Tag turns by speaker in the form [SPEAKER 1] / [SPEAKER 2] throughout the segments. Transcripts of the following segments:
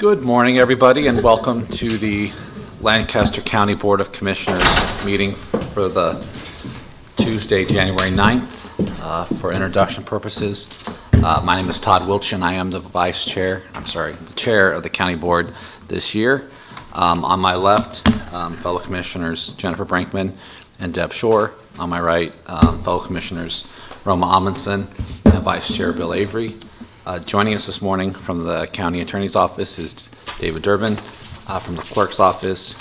[SPEAKER 1] Good morning, everybody, and welcome to the Lancaster County Board of Commissioners meeting for the Tuesday, January 9th. For introduction purposes, my name is Todd Wilchin. I am the the chair of the county board this year. On my left, fellow commissioners Jennifer Brinkman and Deb Shore. On my right, fellow commissioners Roma Amundsen and Vice Chair Bill Avery. Joining us this morning from the County Attorney's Office is David Durbin. From the Clerk's Office,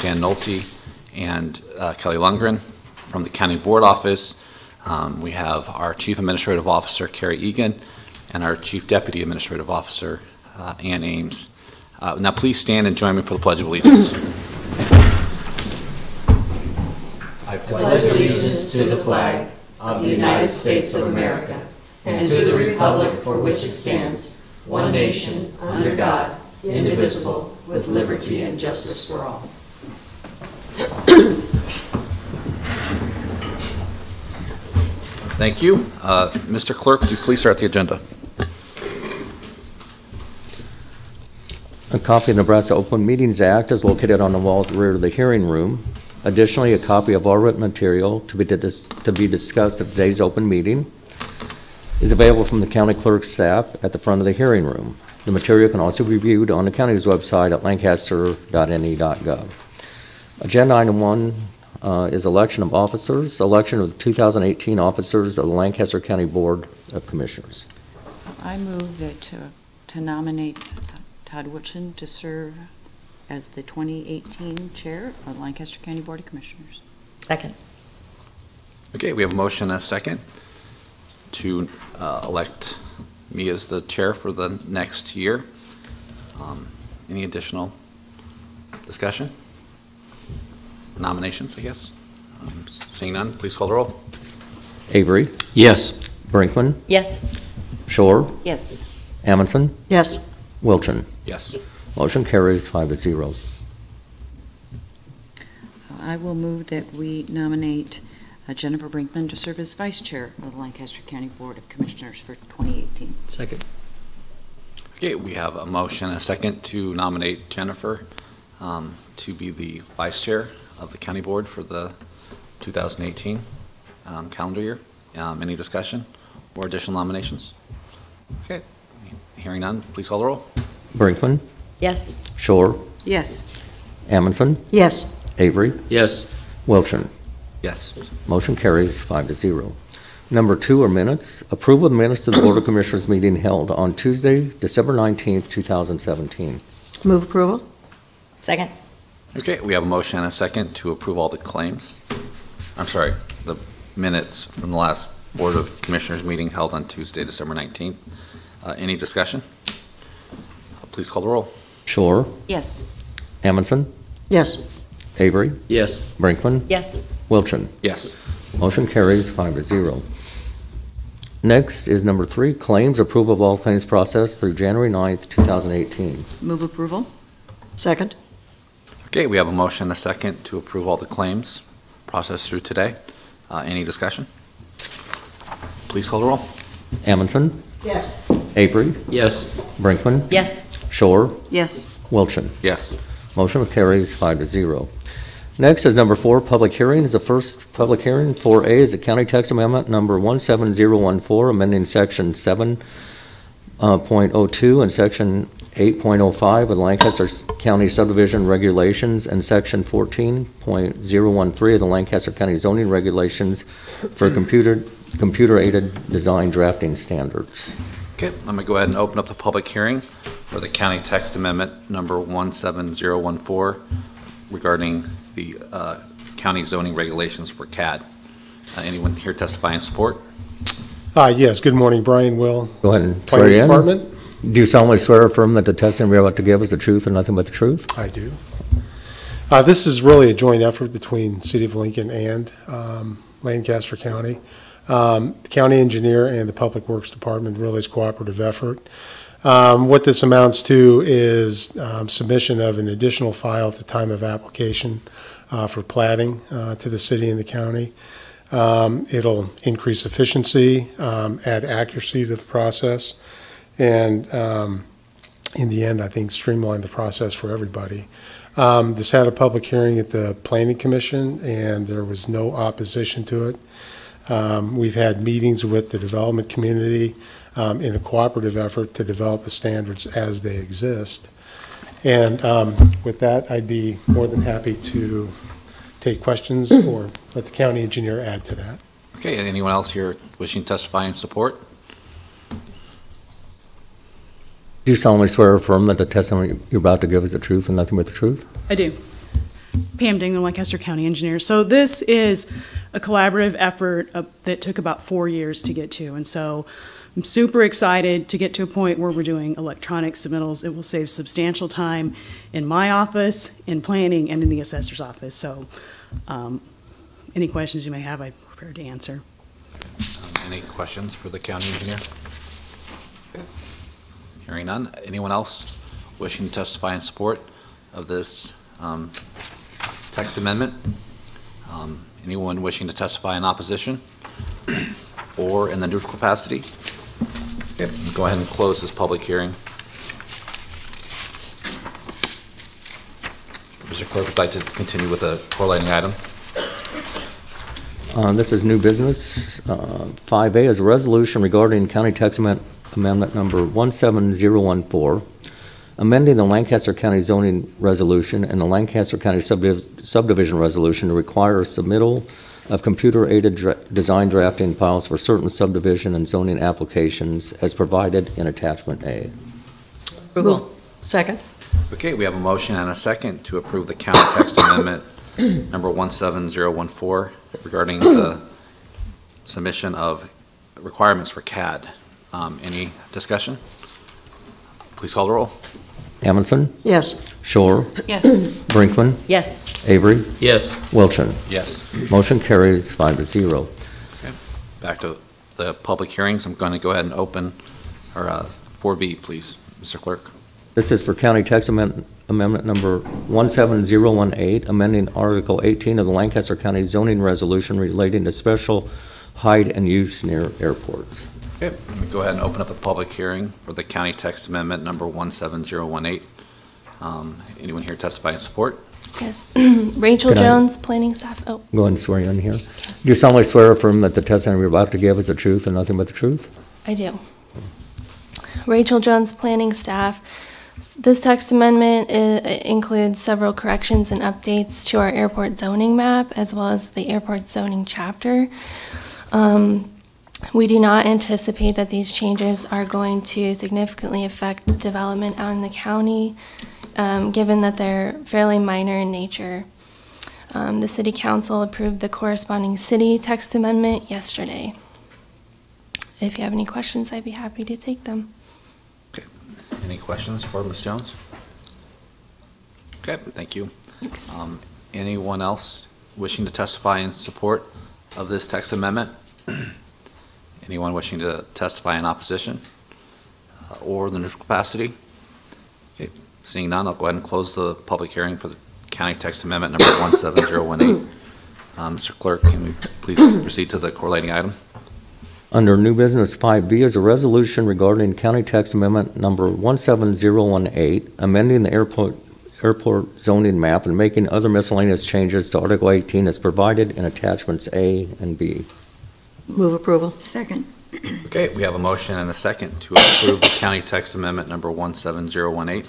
[SPEAKER 1] Dan Nolte and Kelly Lundgren. From the County Board Office, we have our Chief Administrative Officer, Carrie Egan, and our Chief Deputy Administrative Officer, Ann Ames. Now please stand and join me for the Pledge of Allegiance.
[SPEAKER 2] I pledge allegiance to the flag of the United States of America and to the republic for which it stands, one nation, under God, indivisible, with liberty and justice for all.
[SPEAKER 1] Thank you. Mr. Clerk, would you please start the agenda?
[SPEAKER 3] A copy of the Nebraska Open Meetings Act is located on the wall at the rear of the hearing room. Additionally, a copy of all written material to be discussed at today's open meeting is available from the county clerk's staff at the front of the hearing room. The material can also be viewed on the county's website at lancaster.ne.gov. Agenda item 1 is election of officers, election of the 2018 officers of the Lancaster County Board of Commissioners.
[SPEAKER 4] I move that to nominate Todd Wilchin to serve as the 2018 chair of the Lancaster County Board of Commissioners.
[SPEAKER 2] Second.
[SPEAKER 1] Okay, we have a motion and a second to elect me as the chair for the next year. Any additional discussion? Nominations, I guess. Seeing none, please call the roll.
[SPEAKER 3] Avery?
[SPEAKER 5] Yes.
[SPEAKER 3] Brinkman?
[SPEAKER 2] Yes.
[SPEAKER 3] Shore?
[SPEAKER 4] Yes.
[SPEAKER 3] Amundsen?
[SPEAKER 2] Yes.
[SPEAKER 3] Wilchin?
[SPEAKER 1] Yes.
[SPEAKER 3] Motion carries 5-0.
[SPEAKER 4] I will move that we nominate Jennifer Brinkman to serve as vice chair of the Lancaster County Board of Commissioners for 2018.
[SPEAKER 5] Second.
[SPEAKER 1] Okay, we have a motion and a second to nominate Jennifer to be the vice chair of the county board for the 2018 calendar year. Any discussion or additional nominations? Okay, hearing none, please call the roll.
[SPEAKER 3] Brinkman?
[SPEAKER 2] Yes.
[SPEAKER 3] Shore?
[SPEAKER 4] Yes.
[SPEAKER 3] Amundsen?
[SPEAKER 2] Yes.
[SPEAKER 3] Avery?
[SPEAKER 5] Yes.
[SPEAKER 3] Wilchin?
[SPEAKER 1] Yes.
[SPEAKER 3] Motion carries 5-0. Number 2 are minutes. Approval of the minutes of the Board of Commissioners meeting held on Tuesday, December 19th, 2017.
[SPEAKER 2] Move approval. Second.
[SPEAKER 1] Okay, we have a motion and a second to approve all the claims. I'm sorry, the minutes from the last Board of Commissioners meeting held on Tuesday, December 19th. Any discussion? Please call the roll.
[SPEAKER 3] Shore?
[SPEAKER 4] Yes.
[SPEAKER 3] Amundsen?
[SPEAKER 2] Yes.
[SPEAKER 3] Avery?
[SPEAKER 5] Yes.
[SPEAKER 3] Brinkman?
[SPEAKER 2] Yes.
[SPEAKER 3] Wilchin?
[SPEAKER 1] Yes.
[SPEAKER 3] Motion carries 5-0. Next is number 3, claims. Approval of all claims processed through January 9th, 2018.
[SPEAKER 4] Move approval.
[SPEAKER 2] Second.
[SPEAKER 1] Okay, we have a motion and a second to approve all the claims processed through today. Any discussion? Please call the roll.
[SPEAKER 3] Amundsen?
[SPEAKER 2] Yes.
[SPEAKER 3] Avery?
[SPEAKER 5] Yes.
[SPEAKER 3] Brinkman?
[SPEAKER 2] Yes.
[SPEAKER 3] Shore?
[SPEAKER 4] Yes.
[SPEAKER 3] Wilchin?
[SPEAKER 1] Yes.
[SPEAKER 3] Motion carries 5-0. Next is number 4, public hearings. The first public hearing, 4A, is a county text amendment number 17014, amending section 7.02 and section 8.05 of the Lancaster County subdivision regulations and section 14.013 of the Lancaster County zoning regulations for computer-aided design drafting standards.
[SPEAKER 1] Okay, I'm going to go ahead and open up the public hearing for the county text amendment number 17014 regarding the county zoning regulations for CAD. Anyone here testify in support?
[SPEAKER 6] Yes, good morning, Brian Will.
[SPEAKER 3] Go ahead and swear
[SPEAKER 6] Planning
[SPEAKER 3] in.
[SPEAKER 6] Department.
[SPEAKER 3] Do you solemnly swear or affirm that the testimony you're about to give is the truth and nothing but the truth?
[SPEAKER 6] I do. This is really a joint effort between City of Lincoln and Lancaster County. The county engineer and the Public Works Department really is a cooperative effort. What this amounts to is submission of an additional file at the time of application for platting to the city and the county. It'll increase efficiency, add accuracy to the process, and in the end, I think, streamline the process for everybody. This had a public hearing at the Planning Commission, and there was no opposition to it. We've had meetings with the development community in a cooperative effort to develop the standards as they exist. And with that, I'd be more than happy to take questions or let the county engineer add to that.
[SPEAKER 1] Okay, anyone else here wishing to testify in support?
[SPEAKER 3] Do you solemnly swear or affirm that the testimony you're about to give is the truth and nothing but the truth?
[SPEAKER 5] I do. Pam Dingman, Lancaster County Engineer. So this is a collaborative effort that took about 4 years to get to. And so I'm super excited to get to a point where we're doing electronic submittals. It will save substantial time in my office, in planning, and in the assessor's office. So any questions you may have, I'm prepared to answer.
[SPEAKER 1] Any questions for the county engineer? Hearing none. Anyone else wishing to testify in support of this text amendment? Anyone wishing to testify in opposition or in the neutral capacity? Okay, go ahead and close this public hearing. Mr. Clerk, would like to continue with the correlating item?
[SPEAKER 3] This is new business. 5A is a resolution regarding County Text Amendment number 17014, amending the Lancaster County zoning resolution and the Lancaster County subdivision resolution to require a submittal of computer-aided design drafting files for certain subdivision and zoning applications as provided in Attachment A.
[SPEAKER 2] Approval. Second.
[SPEAKER 1] Okay, we have a motion and a second to approve the county text amendment number 17014 regarding the submission of requirements for CAD. Any discussion? Please call the roll.
[SPEAKER 3] Amundson,
[SPEAKER 2] Yes.
[SPEAKER 3] Shore,
[SPEAKER 4] Yes.
[SPEAKER 3] Brinkman,
[SPEAKER 2] Yes.
[SPEAKER 3] Avery,
[SPEAKER 7] Yes.
[SPEAKER 3] Wilchin.
[SPEAKER 1] Yes.
[SPEAKER 3] Motion carries 5-0.
[SPEAKER 1] Back to the public hearings. I'm going to go ahead and open, or 4B, please, Mr. Clerk.
[SPEAKER 3] This is for County Text Amendment number 17018, amending Article 18 of the Lancaster County zoning resolution relating to special hide and use near airports.
[SPEAKER 1] Okay, let me go ahead and open up a public hearing for the county text amendment number 17018. Anyone here testify in support?
[SPEAKER 8] Yes. Rachel
[SPEAKER 3] Can I-
[SPEAKER 8] Jones, planning staff. Oh,
[SPEAKER 3] Go ahead and swear you in here. Do you solemnly swear or affirm that the testimony you're about to give is the truth and nothing but the truth?
[SPEAKER 8] I do. Rachel Jones, planning staff. This text amendment includes several corrections and updates to our airport zoning map, as well as the airport zoning chapter. We do not anticipate that these changes are going to significantly affect development out in the county, given that they're fairly minor in nature. The City Council approved the corresponding city text amendment yesterday. If you have any questions, I'd be happy to take them.
[SPEAKER 1] Okay. Any questions for Ms. Jones? Okay, thank you.
[SPEAKER 8] Thanks.
[SPEAKER 1] Anyone else wishing to testify in support of this text amendment? Anyone wishing to testify in opposition or the neutral capacity? Okay, seeing none, I'll go ahead and close the public hearing for the county text amendment number 17018. Mr. Clerk, can we please proceed to the correlating item?
[SPEAKER 3] Under new business 5B is a resolution regarding County Text Amendment number 17018, amending the airport zoning map and making other miscellaneous changes to Article 18 as provided in Attachments A and B.
[SPEAKER 2] Move approval. Second.
[SPEAKER 1] Okay, we have a motion and a second to approve the county text amendment number 17018,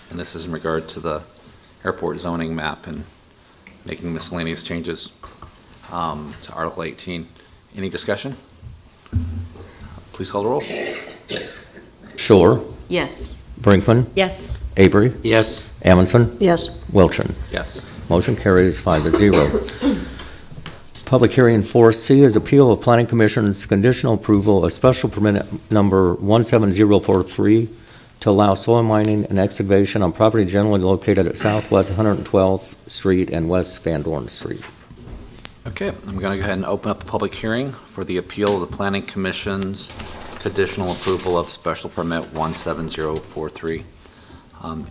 [SPEAKER 1] and this is in regard to the airport zoning map and making miscellaneous changes to Article 18. Any discussion? Please call the roll.
[SPEAKER 3] Shore,
[SPEAKER 4] Yes.
[SPEAKER 3] Brinkman,
[SPEAKER 2] Yes.
[SPEAKER 3] Avery,
[SPEAKER 7] Yes.
[SPEAKER 3] Amundson,
[SPEAKER 2] Yes.
[SPEAKER 3] Wilchin.
[SPEAKER 1] Yes.
[SPEAKER 3] Motion carries 5-0. Public hearing 4C is appeal of Planning Commission's conditional approval of special permit number 17043 to allow soil mining and excavation on property generally located at Southwest 112th Street and West Van Dorn Street.
[SPEAKER 1] Okay, I'm going to go ahead and open up a public hearing for the appeal of the Planning Commission's conditional approval of special permit 17043.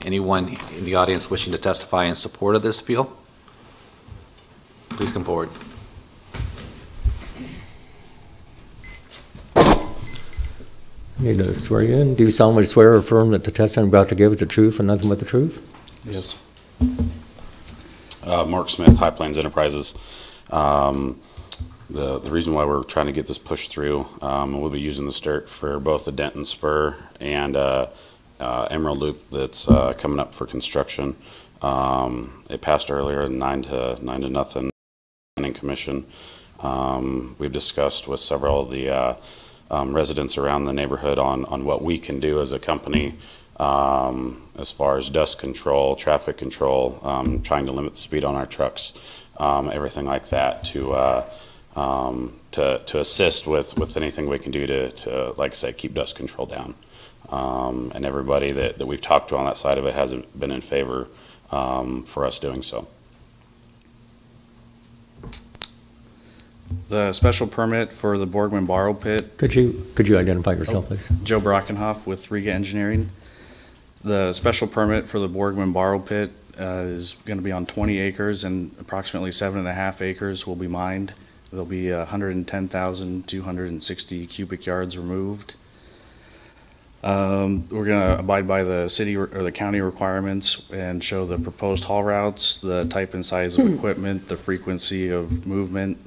[SPEAKER 1] Anyone in the audience wishing to testify in support of this appeal? Please come forward.
[SPEAKER 3] Need to swear you in. Do you solemnly swear or affirm that the testimony you're about to give is the truth and nothing but the truth?
[SPEAKER 7] Yes. Mark Smith, High Plains Enterprises. The reason why we're trying to get this pushed through, we'll be using the dirt for both the Denton Spur and Emerald Loop that's coming up for construction. It passed earlier, 9-0 planning commission. We've discussed with several of the residents around the neighborhood on what we can do as a company as far as dust control, traffic control, trying to limit the speed on our trucks, everything like that to assist with anything we can do to like I say, keep dust control down. And everybody that we've talked to on that side of it hasn't been in favor for us doing so.
[SPEAKER 9] The special permit for the Borgman Borrow Pit.
[SPEAKER 3] Could you identify yourself, please?
[SPEAKER 9] Joe Brockenhoff with Riga Engineering. The special permit for the Borgman Borrow Pit is going to be on 20 acres, and approximately 7.5 acres will be mined. There'll be 110,260 cubic yards removed. We're going to abide by the city or the county requirements and show the proposed haul routes, the type and size of equipment, the frequency of movement,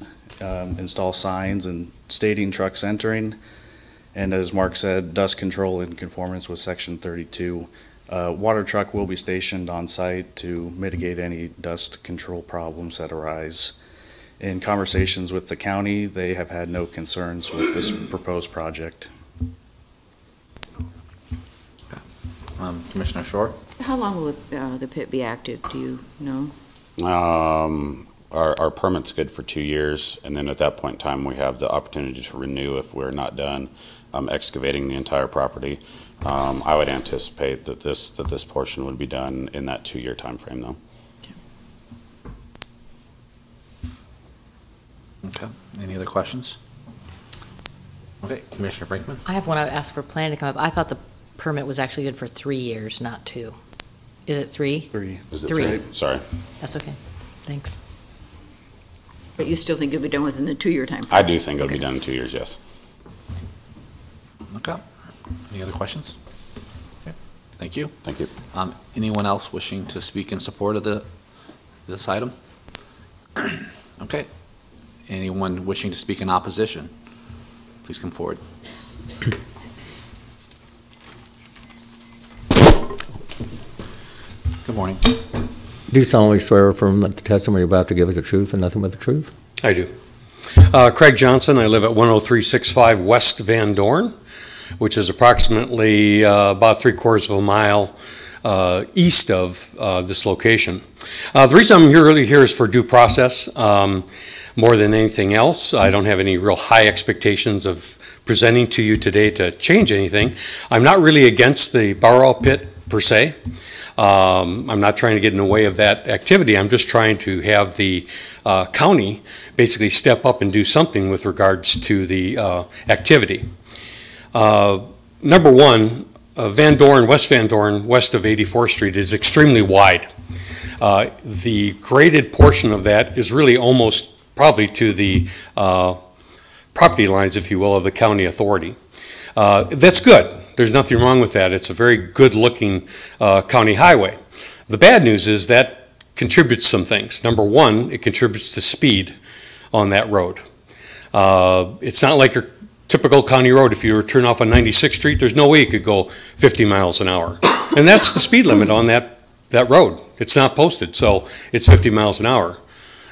[SPEAKER 9] install signs and stating trucks entering, and as Mark said, dust control in conformance with section 32. Water truck will be stationed on site to mitigate any dust control problems that arise. In conversations with the county, they have had no concerns with this proposed project.
[SPEAKER 1] Commissioner Shore?
[SPEAKER 4] How long will the pit be active, do you know?
[SPEAKER 7] Our permit's good for 2 years, and then at that point in time, we have the opportunity to renew if we're not done excavating the entire property. I would anticipate that this portion would be done in that 2-year time frame, though.
[SPEAKER 1] Okay. Any other questions? Okay, Commissioner Brinkman?
[SPEAKER 2] I have one. I would ask for planning to come up. I thought the permit was actually good for 3 years, not 2. Is it 3?
[SPEAKER 9] 3.
[SPEAKER 7] Is it
[SPEAKER 2] 3?
[SPEAKER 7] 3? Sorry.
[SPEAKER 2] That's okay. Thanks.
[SPEAKER 4] But you still think it'll be done within the 2-year time frame?
[SPEAKER 7] I do think it'll be done in 2 years, yes.
[SPEAKER 1] Okay. Any other questions? Okay. Thank you.
[SPEAKER 7] Thank you.
[SPEAKER 1] Anyone else wishing to speak in support of this item? Okay. Anyone wishing to speak in opposition? Please come forward. Good morning.
[SPEAKER 3] Do you solemnly swear or affirm that the testimony you're about to give is the truth and nothing but the truth?
[SPEAKER 10] I do. Craig Johnson. I live at 10365 West Van Dorn, which is approximately about 3/4 of a mile east of this location. The reason I'm really here is for due process more than anything else. I don't have any real high expectations of presenting to you today to change anything. I'm not really against the borrow pit per se. I'm not trying to get in the way of that activity. I'm just trying to have the county basically step up and do something with regards to the activity. Number one, Van Dorn, West Van Dorn, west of 84th Street is extremely wide. The graded portion of that is really almost probably to the property lines, if you will, of the county authority. That's good. There's nothing wrong with that. It's a very good-looking county highway. The bad news is that contributes some things. Number one, it contributes to speed on that road. It's not like your typical county road. If you were to turn off on 96th Street, there's no way you could go 50 miles an hour. And that's the speed limit on that road. It's not posted, so it's 50 miles an hour.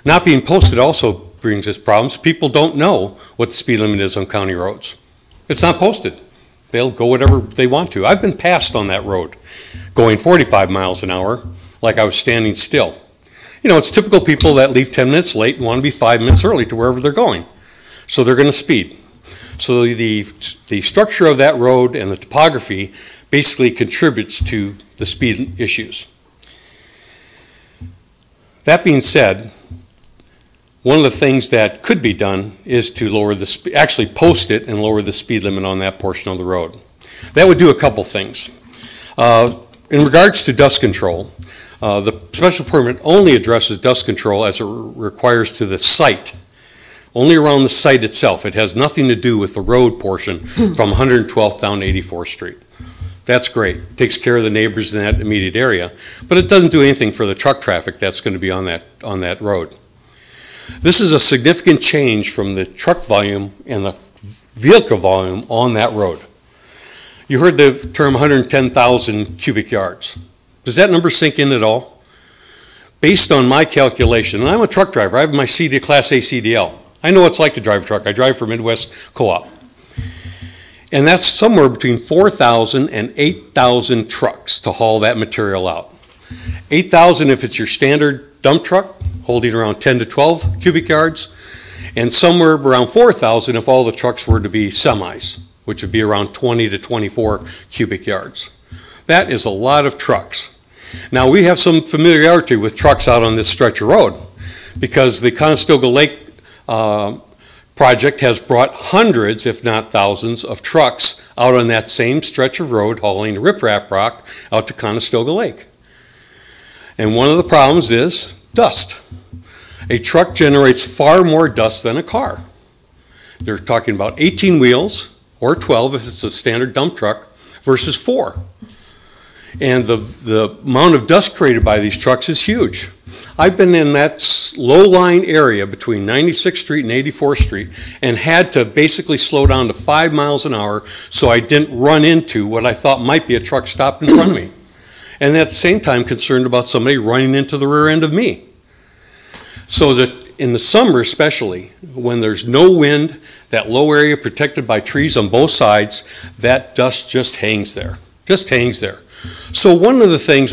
[SPEAKER 10] Not being posted also brings us problems. People don't know what the speed limit is on county roads. It's not posted. They'll go whatever they want to. I've been passed on that road going 45 miles an hour like I was standing still. You know, it's typical people that leave 10 minutes late and want to be 5 minutes early to wherever they're going. So they're going to speed. So the structure of that road and the topography basically contributes to the speed issues. That being said, one of the things that could be done is to lower the actually post it and lower the speed limit on that portion of the road. That would do a couple things. In regards to dust control, the special permit only addresses dust control as it requires to the site only around the site itself. It has nothing to do with the road portion from 112th down to 84th Street. That's great. Takes care of the neighbors in that immediate area, but it doesn't do anything for the truck traffic that's going to be on that road. This is a significant change from the truck volume and the vehicle volume on that road. You heard the term 110,000 cubic yards. Does that number sink in at all? Based on my calculation, and I'm a truck driver, I have my Class A CDL. I know what it's like to drive a truck. I drive for Midwest Co-op. And that's somewhere between 4,000 and 8,000 trucks to haul that material out. 8,000 if it's your standard dump truck, holding around 10 to 12 cubic yards, and somewhere around 4,000 if all the trucks were to be semis, which would be around 20 to 24 cubic yards. That is a lot of trucks. Now, we have some familiarity with trucks out on this stretch of road because the Conestoga Lake project has brought hundreds, if not thousands, of trucks out on that same stretch of road hauling riprap rock out to Conestoga Lake. And one of the problems is dust. A truck generates far more dust than a car. They're talking about 18 wheels, or 12 if it's a standard dump truck, versus 4. And the amount of dust created by these trucks is huge. I've been in that low-lying area between 96th Street and 84th Street and had to basically slow down to 5 miles an hour so I didn't run into what I thought might be a truck stopped in front of me. And at the same time concerned about somebody running into the rear end of me. So that in the summer especially, when there's no wind, that low area protected by trees on both sides, that dust just hangs there, just hangs there. So one of the things,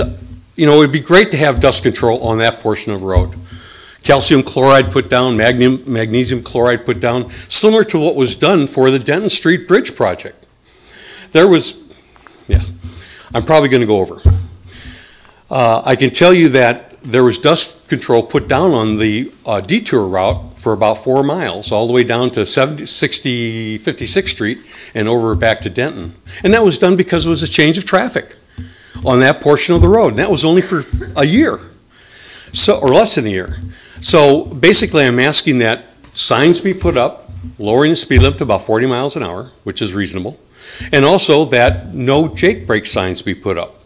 [SPEAKER 10] you know, it would be great to have dust control on that portion of road. Calcium chloride put down, magnesium chloride put down, similar to what was done for the Denton Street Bridge project. There was, yeah, I'm probably going to go over. I can tell you that there was dust control put down on the detour route for about 4 miles, all the way down to 56th Street and over back to Denton. And that was done because it was a change of traffic on that portion of the road. And that was only for a year, so, or less than a year. So basically I'm asking that signs be put up, lowering the speed limit to about 40 miles an hour, which is reasonable, and also that no Jake brake signs be put up.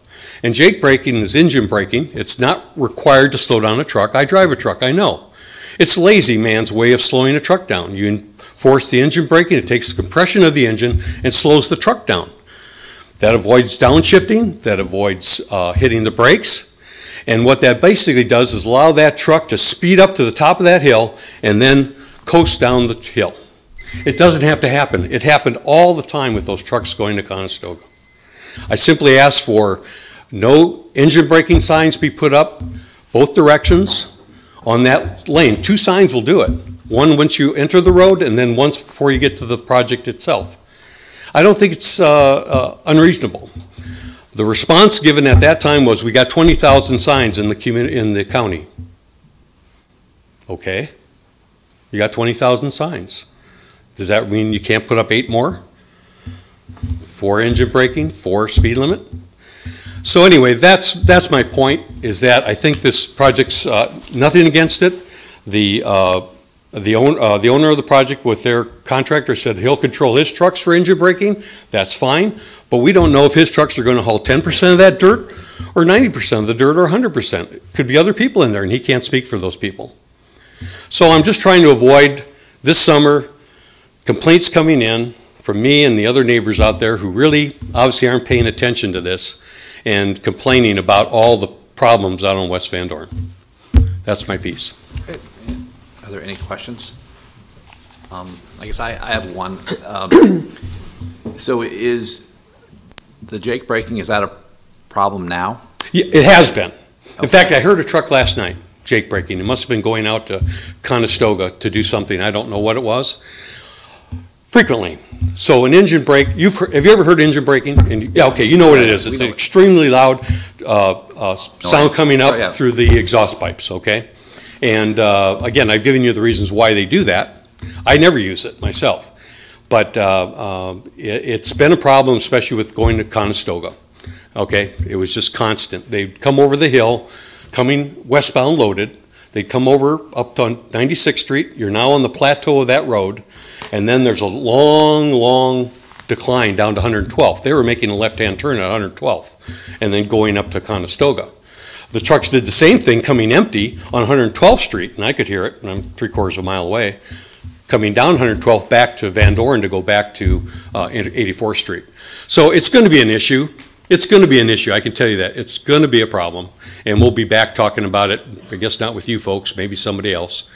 [SPEAKER 10] And Jake braking is engine braking. It's not required to slow down a truck. I drive a truck, I know. It's lazy man's way of slowing a truck down. You enforce the engine braking, it takes the compression of the engine and slows the truck down. That avoids downshifting, that avoids hitting the brakes. And what that basically does is allow that truck to speed up to the top of that hill and then coast down the hill. It doesn't have to happen. It happened all the time with those trucks going to Conestoga. I simply asked for no engine braking signs be put up both directions on that lane. 2 signs will do it. One once you enter the road and then once before you get to the project itself. I don't think it's unreasonable. The response given at that time was we got 20,000 signs in the county. Okay, you got 20,000 signs. Does that mean you can't put up 8 more? 4 engine braking, 4 speed limit? So anyway, that's my point, is that I think this project's nothing against it. The owner of the project with their contractor said he'll control his trucks for engine braking. That's fine, but we don't know if his trucks are going to haul 10% of that dirt or 90% of the dirt or 100%. It could be other people in there, and he can't speak for those people. So I'm just trying to avoid this summer complaints coming in from me and the other neighbors out there who really obviously aren't paying attention to this and complaining about all the problems out on West Van Dorn. That's my piece.
[SPEAKER 1] Okay. Are there any questions? I guess I have one. So is the Jake braking, is that a problem now?
[SPEAKER 10] Yeah, it has been. In fact, I heard a truck last night, Jake braking. It must have been going out to Conestoga to do something. I don't know what it was. Frequently. So an engine brake, have you ever heard engine braking? And, yeah, okay, you know what it is. It's an extremely loud sound coming up through the exhaust pipes, okay? And again, I've given you the reasons why they do that. I never use it myself. But it's been a problem, especially with going to Conestoga, okay? It was just constant. They'd come over the hill, coming westbound loaded. They'd come over up to 96th Street. You're now on the plateau of that road. And then there's a long decline down to 112th. They were making a left-hand turn at 112th and then going up to Conestoga. The trucks did the same thing coming empty on 112th Street, and I could hear it, and I'm 3/4 of a mile away, coming down 112th back to Van Dorn to go back to 84th Street. So it's going to be an issue. It's going to be an issue, I can tell you that. It's going to be a problem, and we'll be back talking about it, I guess not with you folks, maybe somebody else.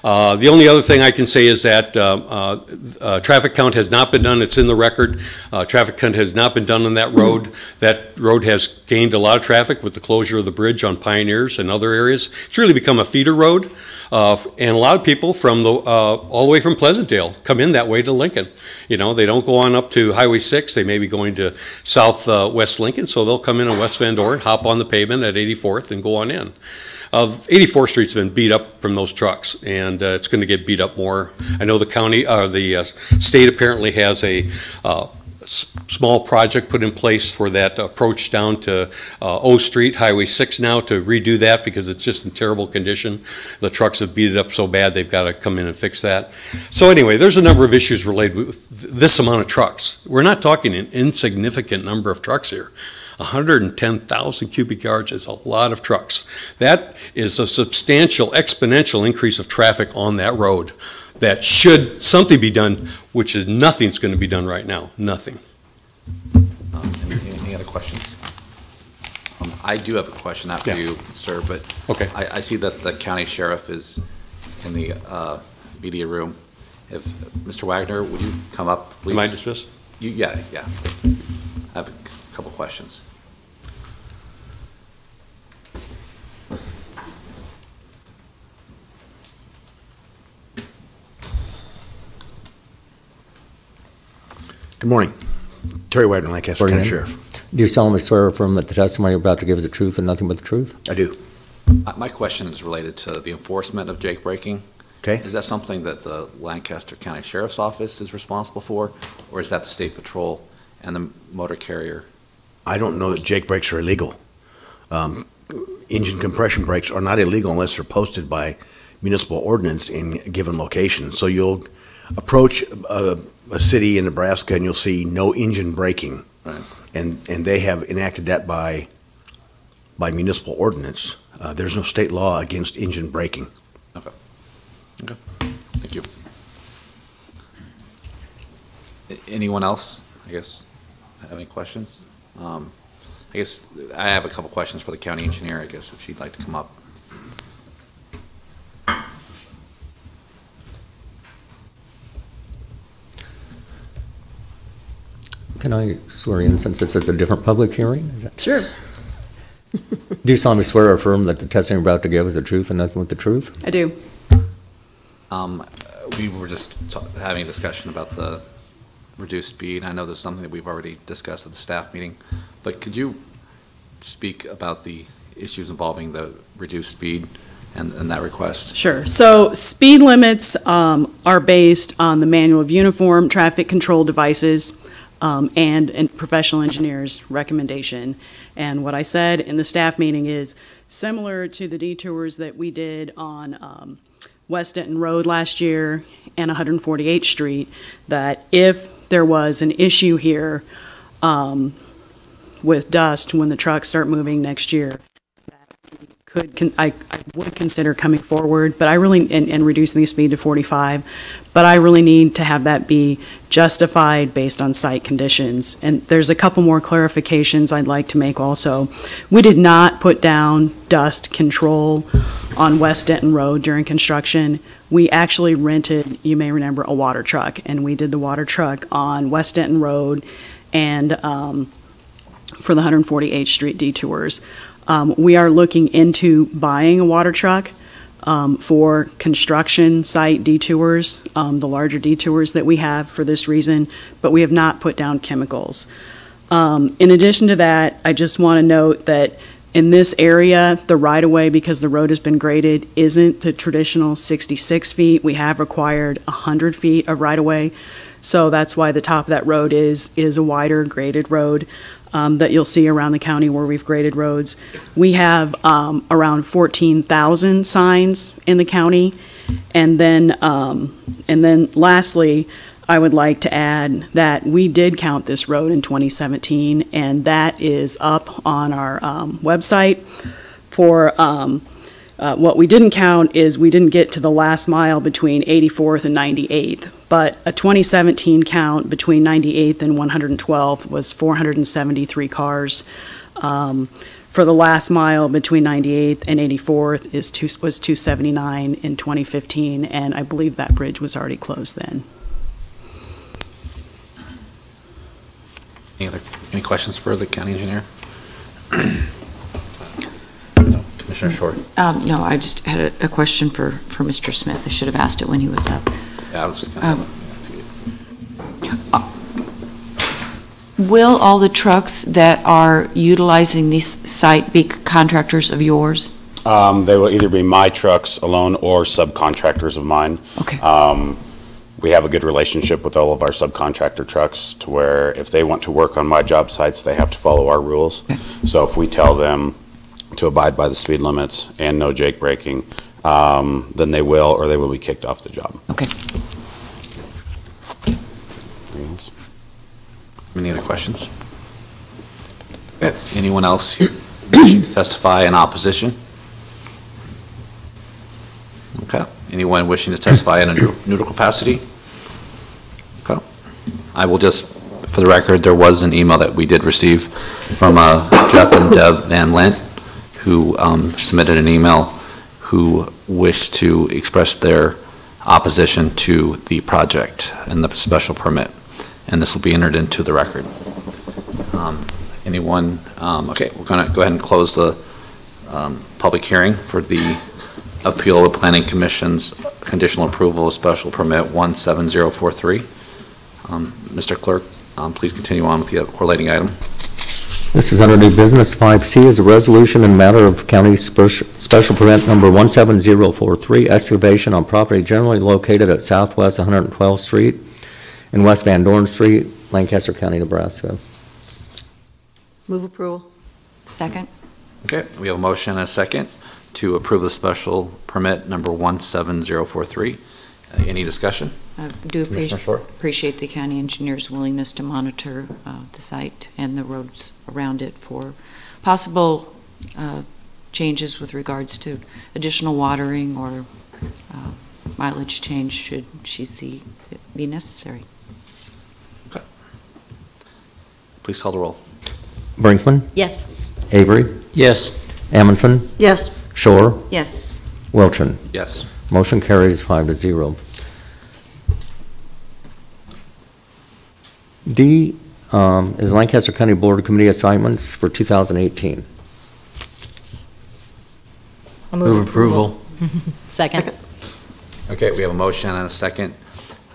[SPEAKER 10] The only other thing I can say is that traffic count has not been done. It's in the record. Traffic count has not been done on that road. That road has gained a lot of traffic with the closure of the bridge on Pioneers and other areas. It's really become a feeder road, and a lot of people from all the way from Pleasantdale come in that way to Lincoln. You know, they don't go on up to Highway 6. They may be going to West Lincoln, so they'll come in on West Van Dorn, hop on the pavement at 84th, and go on in. 84th Street's been beat up from those trucks, and it's going to get beat up more. I know the county, the state apparently has a small project put in place for that approach down to O Street, Highway 6 now, to redo that because it's just in terrible condition. The trucks have beat it up so bad they've got to come in and fix that. So anyway, there's a number of issues related with this amount of trucks. We're not talking an insignificant number of trucks here. 110,000 cubic yards is a lot of trucks. That is a substantial, exponential increase of traffic on that road. That should something be done, which is nothing's going to be done right now. Nothing.
[SPEAKER 1] Any other questions? I do have a question after you, sir, but
[SPEAKER 10] okay.
[SPEAKER 1] I see that the county sheriff is in the media room. If Mr. Wagner, would you come up, please?
[SPEAKER 10] Am I dismissed?
[SPEAKER 1] Yeah. I have a couple questions.
[SPEAKER 11] Good morning. Terry Wagner, Lancaster County Sheriff.
[SPEAKER 3] Do you solemnly swear or affirm that the testimony you're about to give is the truth and nothing but the truth?
[SPEAKER 11] I do.
[SPEAKER 1] My question is related to the enforcement of jake braking.
[SPEAKER 11] Okay.
[SPEAKER 1] Is that something that the Lancaster County Sheriff's Office is responsible for, or is that the State Patrol and the motor carrier?
[SPEAKER 11] I don't know that jake brakes are illegal. Engine compression brakes are not illegal unless they're posted by municipal ordinance in a given location. So you'll approach a city in Nebraska and you'll see no engine braking.
[SPEAKER 1] Right.
[SPEAKER 11] And they have enacted that by municipal ordinance. There's no state law against engine braking.
[SPEAKER 1] Okay. Thank you. Anyone else, I guess, have any questions? I guess I have a couple questions for the county engineer, I guess, if she'd like to come up.
[SPEAKER 3] Can I swear in since this is a different public hearing? Is that
[SPEAKER 5] Sure.
[SPEAKER 3] Do you solemnly swear or affirm that the testimony you're about to give is the truth and nothing but the truth?
[SPEAKER 5] I do.
[SPEAKER 1] We were just having a discussion about the reduced speed. I know there's something that we've already discussed at the staff meeting, but could you speak about the issues involving the reduced speed and that request?
[SPEAKER 5] Sure. So speed limits are based on the Manual of Uniform Traffic Control Devices and professional engineers' recommendation. And what I said in the staff meeting is similar to the detours that we did on West Denton Road last year and 148th Street, that if there was an issue here with dust when the trucks start moving next year, I would consider coming forward, but I really, and reducing the speed to 45, but I really need to have that be justified based on site conditions. And there's a couple more clarifications I'd like to make also. We did not put down dust control on West Denton Road during construction. We actually rented, you may remember, a water truck, and we did the water truck on West Denton Road and for the 148th Street detours. We are looking into buying a water truck for construction site detours, the larger detours that we have for this reason, but we have not put down chemicals. In addition to that, I just want to note that in this area, the right-of-way, because the road has been graded, isn't the traditional 66 feet. We have required 100 feet of right-of-way. So that's why the top of that road is a wider graded road. that you'll see around the county where we've graded roads. We have around 14,000 signs in the county. And then lastly, I would like to add that we did count this road in 2017, and that is up on our website. For what we didn't count is we didn't get to the last mile between 84th and 98th, but a 2017 count between 98th and 112 was 473 cars. For the last mile between 98th and 84th was 279 in 2015, and I believe that bridge was already closed then.
[SPEAKER 1] Any questions for the county engineer? Commissioner Short.
[SPEAKER 4] No, I just had a question for Mr. Smith. I should have asked it when he was up.
[SPEAKER 1] Yeah, I was
[SPEAKER 4] Will all the trucks that are utilizing this site be contractors of yours?
[SPEAKER 7] They will either be my trucks alone or subcontractors of mine.
[SPEAKER 4] Okay.
[SPEAKER 7] We have a good relationship with all of our subcontractor trucks to where if they want to work on my job sites, they have to follow our rules.
[SPEAKER 4] Okay.
[SPEAKER 7] So if we tell them to abide by the speed limits and no jake braking, then they will, or they will be kicked off the job.
[SPEAKER 4] Okay.
[SPEAKER 7] Anything else?
[SPEAKER 1] Any other questions? Okay. Anyone else here wishing to testify in opposition? Okay. Anyone wishing to testify in a neutral capacity? Okay. I will just, for the record, there was an email that we did receive from Jeff and Deb Van Lent, who submitted an email who wished to express their opposition to the project and the special permit, and this will be entered into the record. Anyone? Okay, we're going to go ahead and close the public hearing for the appeal of the Planning Commission's conditional approval of special permit 17043. Mr. Clerk, please continue on with the correlating item.
[SPEAKER 3] This is under new business. 5C is a resolution in matter of county special permit number 17043, excavation on property generally located at Southwest 112th Street and West Van Dorn Street, Lancaster County, Nebraska.
[SPEAKER 2] Move approval.
[SPEAKER 4] Second.
[SPEAKER 1] Okay, we have a motion and a second to approve the special permit number 17043. Any discussion?
[SPEAKER 4] I do
[SPEAKER 1] Commissioner Short?
[SPEAKER 4] appreciate the county engineer's willingness to monitor the site and the roads around it for possible changes with regards to additional watering or mileage change should she see it be necessary.
[SPEAKER 1] Okay. Please call the roll.
[SPEAKER 3] Brinkman,
[SPEAKER 2] Yes.
[SPEAKER 3] Avery,
[SPEAKER 10] Yes.
[SPEAKER 3] Amundson,
[SPEAKER 2] Yes.
[SPEAKER 3] Shore,
[SPEAKER 4] Yes.
[SPEAKER 3] Wilchin.
[SPEAKER 1] Yes.
[SPEAKER 3] Motion carries 5-0. D is Lancaster County Board Committee assignments for 2018.
[SPEAKER 2] Move
[SPEAKER 10] approval.
[SPEAKER 2] Second.
[SPEAKER 1] Okay, we have a motion and a second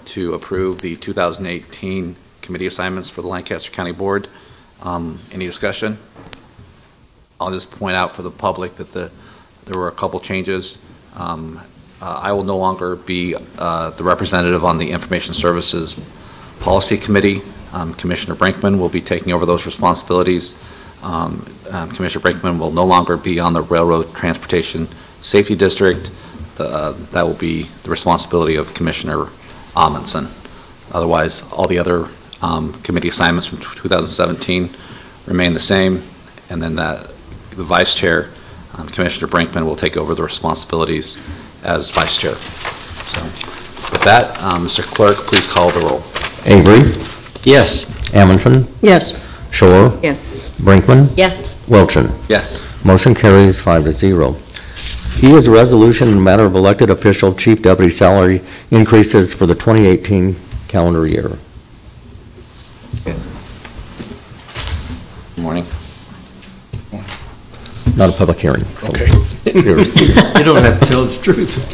[SPEAKER 1] to approve the 2018 committee assignments for the Lancaster County Board. Any discussion? I'll just point out for the public that there were a couple changes. I will no longer be the representative on the Information Services Policy Committee. Commissioner Brinkman will be taking over those responsibilities. Commissioner Brinkman will no longer be on the Railroad Transportation Safety District. That will be the responsibility of Commissioner Amundson. Otherwise, all the other committee assignments from 2017 remain the same, and then the Vice Chair, Commissioner Brinkman, will take over the responsibilities as Vice Chair. So, with that, Mr. Clerk, please call the roll.
[SPEAKER 3] Avery,
[SPEAKER 10] Yes.
[SPEAKER 3] Amundson,
[SPEAKER 2] Yes.
[SPEAKER 3] Shore,
[SPEAKER 4] Yes.
[SPEAKER 3] Brinkman,
[SPEAKER 2] Yes.
[SPEAKER 3] Wilchin.
[SPEAKER 1] Yes.
[SPEAKER 3] Motion carries 5-0. E is a resolution in the matter of elected official chief deputy salary increases for the 2018 calendar year.
[SPEAKER 1] Good morning.
[SPEAKER 3] Not a public hearing. So
[SPEAKER 10] Okay.
[SPEAKER 3] it's yours.
[SPEAKER 10] You don't have to tell the truth.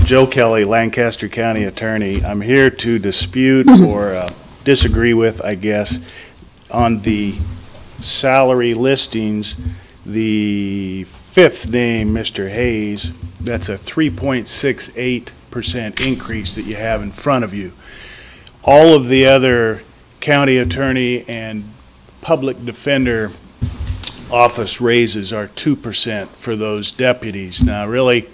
[SPEAKER 12] Joe Kelly, Lancaster County Attorney. I'm here to dispute or disagree with, I guess, on the salary listings. The fifth name, Mr. Hayes, that's a 3.68% increase that you have in front of you. all of the other county attorney and public defender office raises are 2% for those deputies. Now, really,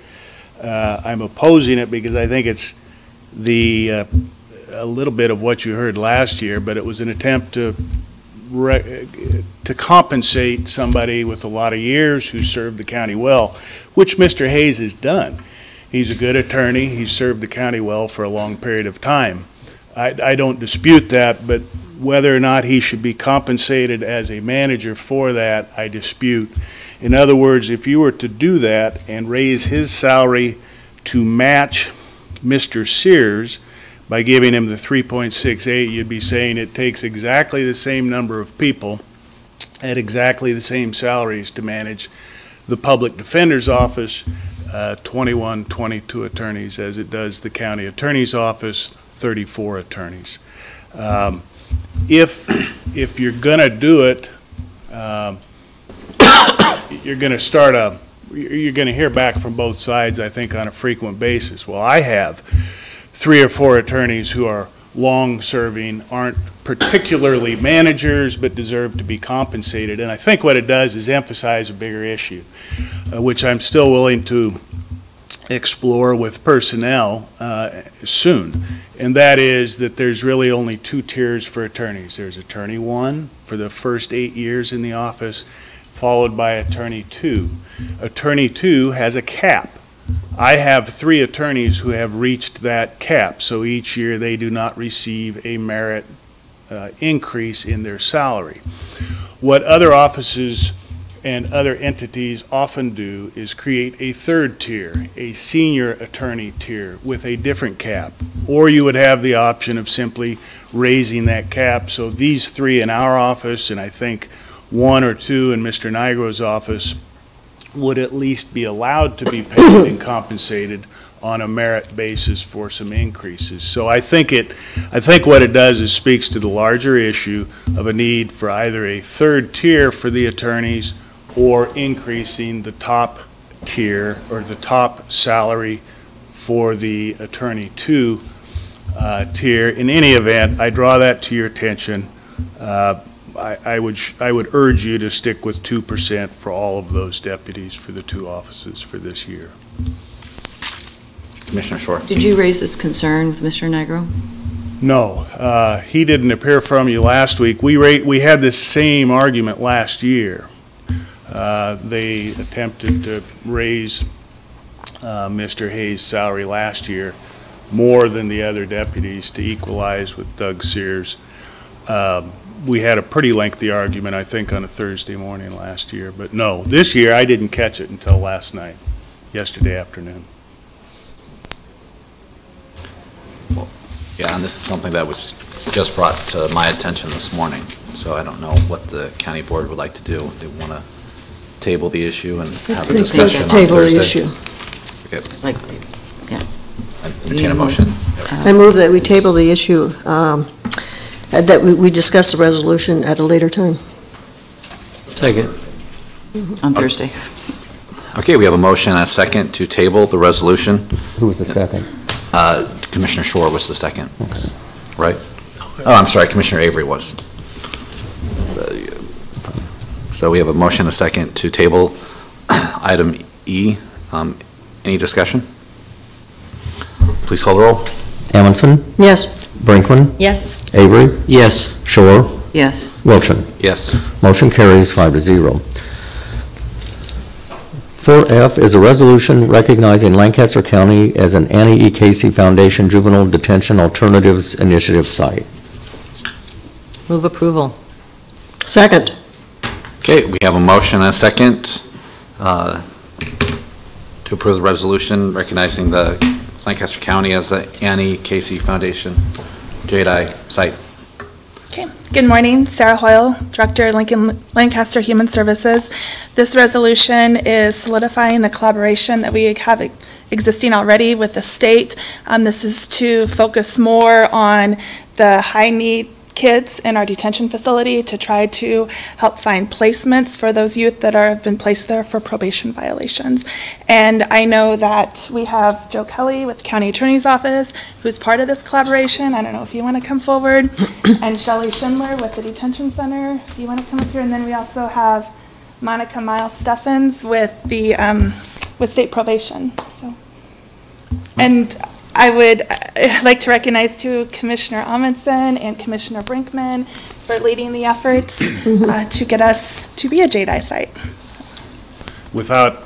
[SPEAKER 12] I'm opposing it because I think it's a little bit of what you heard last year, but it was an attempt to compensate somebody with a lot of years who served the county well, which Mr. Hayes has done. He's a good attorney. He's served the county well for a long period of time. I don't dispute that, but whether or not he should be compensated as a manager for that, I dispute. In other words, if you were to do that and raise his salary to match Mr. Sears by giving him the 3.68, you'd be saying it takes exactly the same number of people at exactly the same salaries to manage the public defender's office, 21, 22 attorneys, as it does the county attorney's office, 34 attorneys. If you're going to do it, you're going to hear back from both sides, I think, on a frequent basis. Well, I have 3 or 4 attorneys who are long-serving, aren't particularly managers, but deserve to be compensated. And I think what it does is emphasize a bigger issue, which I'm still willing to explore with personnel soon. And that is that there's really only 2 tiers for attorneys. There's attorney 1 for the first 8 years in the office, followed by attorney 2. Attorney 2 has a cap. I have 3 attorneys who have reached that cap, so each year they do not receive a merit increase in their salary. What other offices and other entities often do is create a 3rd tier, a senior attorney tier with a different cap. Or you would have the option of simply raising that cap. So these 3 in our office, and I think 1 or 2 in Mr. Nigro's office, would at least be allowed to be paid and compensated on a merit basis for some increases. So I think what it does is speaks to the larger issue of a need for either a 3rd tier for the attorneys or increasing the top tier or the top salary for the attorney 2 tier. In any event, I draw that to your attention. I would urge you to stick with 2% for all of those deputies for the 2 offices for this year.
[SPEAKER 1] Commissioner Shore.
[SPEAKER 4] Did you raise this concern with Mr. Nigro?
[SPEAKER 12] No, he didn't appear from you last week. We had this same argument last year. They attempted to raise Mr. Hayes' salary last year more than the other deputies to equalize with Doug Sears. We had a pretty lengthy argument, I think, on a Thursday morning last year. But no, this year I didn't catch it until last night, yesterday afternoon.
[SPEAKER 1] Well, yeah, and this is something that was just brought to my attention this morning. So I don't know what the county board would like to do. They want to table the issue and have a discussion on Thursday.
[SPEAKER 2] Let's table the issue.
[SPEAKER 1] Okay.
[SPEAKER 4] Like, yeah.
[SPEAKER 1] Entertain a motion.
[SPEAKER 2] I move that we table the issue, that we discuss the resolution at a later time.
[SPEAKER 3] Second.
[SPEAKER 4] On Thursday.
[SPEAKER 1] Okay, we have a motion and a second to table the resolution.
[SPEAKER 3] Who was the second?
[SPEAKER 1] Commissioner Shore was the second, right? Oh, I'm sorry, Commissioner Avery was. So we have a motion and a second to table item E. Any discussion? Please call the roll.
[SPEAKER 3] Amundson?
[SPEAKER 2] Yes.
[SPEAKER 3] Brinkman?
[SPEAKER 4] Yes.
[SPEAKER 3] Avery? Yes. Shore?
[SPEAKER 4] Yes.
[SPEAKER 3] Wilchin?
[SPEAKER 1] Yes.
[SPEAKER 3] Motion carries 5-0. 4F is a resolution recognizing Lancaster County as an Annie E. Casey Foundation Juvenile Detention Alternatives Initiative site.
[SPEAKER 2] Move approval. Second.
[SPEAKER 1] Okay, we have a motion and a second to approve the resolution recognizing the Lancaster County as the Annie Casey Foundation JDI site.
[SPEAKER 13] Okay. Good morning, Sarah Hoyle, Director, Lancaster Human Services. This resolution is solidifying the collaboration that we have existing already with the state. This is to focus more on the high need kids in our detention facility to try to help find placements for those youth that have been placed there for probation violations. And I know that we have Joe Kelly with the County Attorney's Office, who's part of this collaboration. I don't know if you want to come forward. And Shelley Schindler with the Detention Center, if you want to come up here. And then we also have Monica Miles Steffens with the with state probation. So, and I'd like to recognize too Commissioner Amundsen and Commissioner Brinkman for leading the efforts to get us to be a JDI site. So.
[SPEAKER 12] Without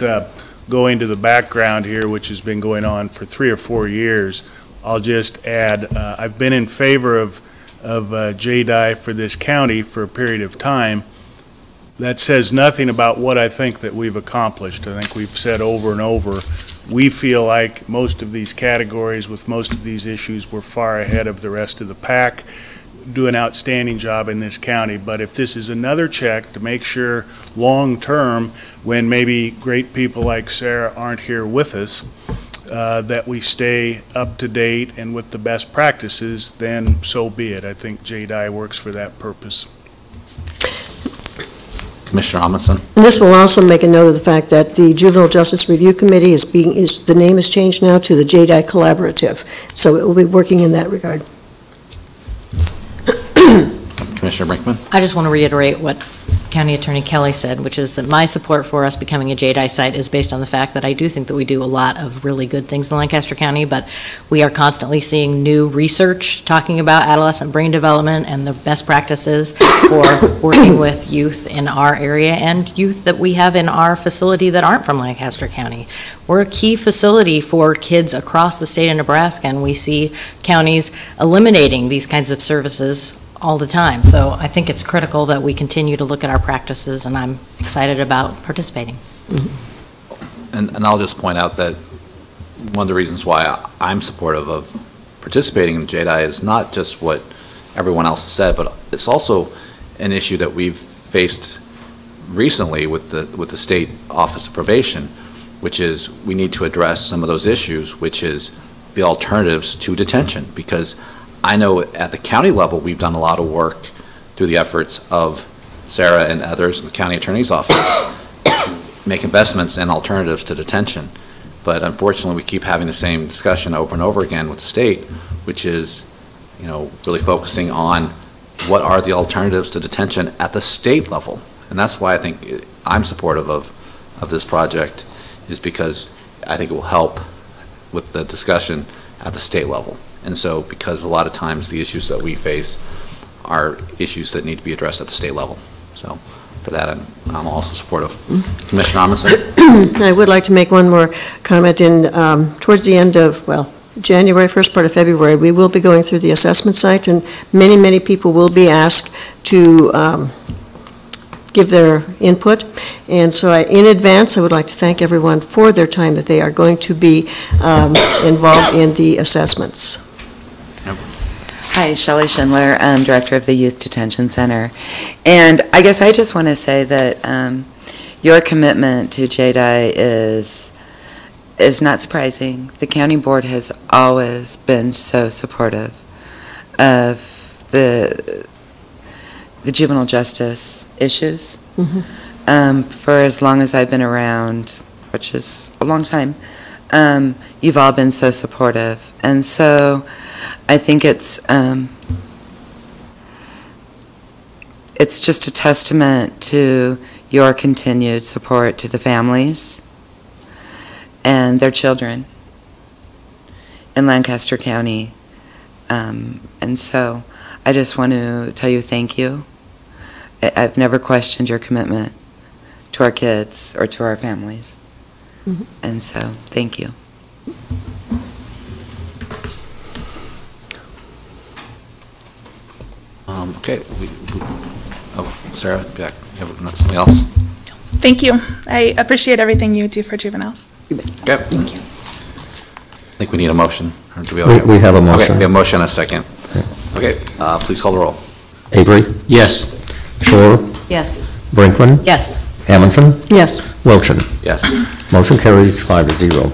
[SPEAKER 12] going to the background here, which has been going on for 3 or 4 years, I'll just add, I've been in favor of JDI for this county for a period of time. That says nothing about what I think that we've accomplished. I think we've said over and over, we feel like most of these categories with most of these issues we're far ahead of the rest of the pack, do an outstanding job in this county. But if this is another check to make sure long-term, when maybe great people like Sarah aren't here with us, that we stay up to date and with the best practices, then so be it. I think JDI works for that purpose.
[SPEAKER 1] Commissioner Amundsen.
[SPEAKER 14] And this will also make a note of the fact that the Juvenile Justice Review Committee the name is changed now to the JDI Collaborative, so it will be working in that regard.
[SPEAKER 1] Commissioner Brinkman.
[SPEAKER 2] I just want to reiterate what County Attorney Kelly said, which is that my support for us becoming a JDI site is based on the fact that I do think that we do a lot of really good things in Lancaster County, but we are constantly seeing new research talking about adolescent brain development and the best practices for working with youth in our area and youth that we have in our facility that aren't from Lancaster County. We're a key facility for kids across the state of Nebraska, and we see counties eliminating these kinds of services all the time. So I think it's critical that we continue to look at our practices, and I'm excited about participating.
[SPEAKER 1] And I'll just point out that one of the reasons why I'm supportive of participating in JDI is not just what everyone else has said, but it's also an issue that we've faced recently with the State Office of Probation, which is we need to address some of those issues, which is the alternatives to detention. Because I know at the county level, we've done a lot of work through the efforts of Sarah and others in the county attorney's office to make investments in alternatives to detention. But unfortunately, we keep having the same discussion over and over again with the state, which is, you know, really focusing on what are the alternatives to detention at the state level. And that's why I think I'm supportive of this project, is because I think it will help with the discussion at the state level. And so, because a lot of times the issues that we face are issues that need to be addressed at the state level. So, for that, I'm also supportive. Commissioner Amundsen?
[SPEAKER 14] I would like to make one more comment. Towards the end of, well, January, first part of February, we will be going through the assessment site, and many, many people will be asked to give their input. And so in advance, I would like to thank everyone for their time that they are going to be involved in the assessments.
[SPEAKER 15] Hi, Shelley Schindler, Director of the Youth Detention Center. And I guess I just want to say that your commitment to JDI is not surprising. The county board has always been so supportive of the juvenile justice issues. For as long as I've been around, which is a long time, you've all been so supportive. And so I think it's just a testament to your continued support to the families and their children in Lancaster County. And so I just want to tell you thank you. I've never questioned your commitment to our kids or to our families. And so, thank you.
[SPEAKER 1] Okay. Sarah, you have something else?
[SPEAKER 13] Thank you. I appreciate everything you do for juveniles.
[SPEAKER 1] Okay. Thank you. I think we need a motion. Or do we
[SPEAKER 3] have a motion.
[SPEAKER 1] Okay, we have a motion and a second. Okay, please call the roll.
[SPEAKER 3] Avery? Yes. Shore?
[SPEAKER 2] Yes.
[SPEAKER 3] Brinkman?
[SPEAKER 2] Yes.
[SPEAKER 3] Amundsen?
[SPEAKER 14] Yes.
[SPEAKER 3] Wilchin?
[SPEAKER 1] Yes.
[SPEAKER 3] Motion carries 5-0.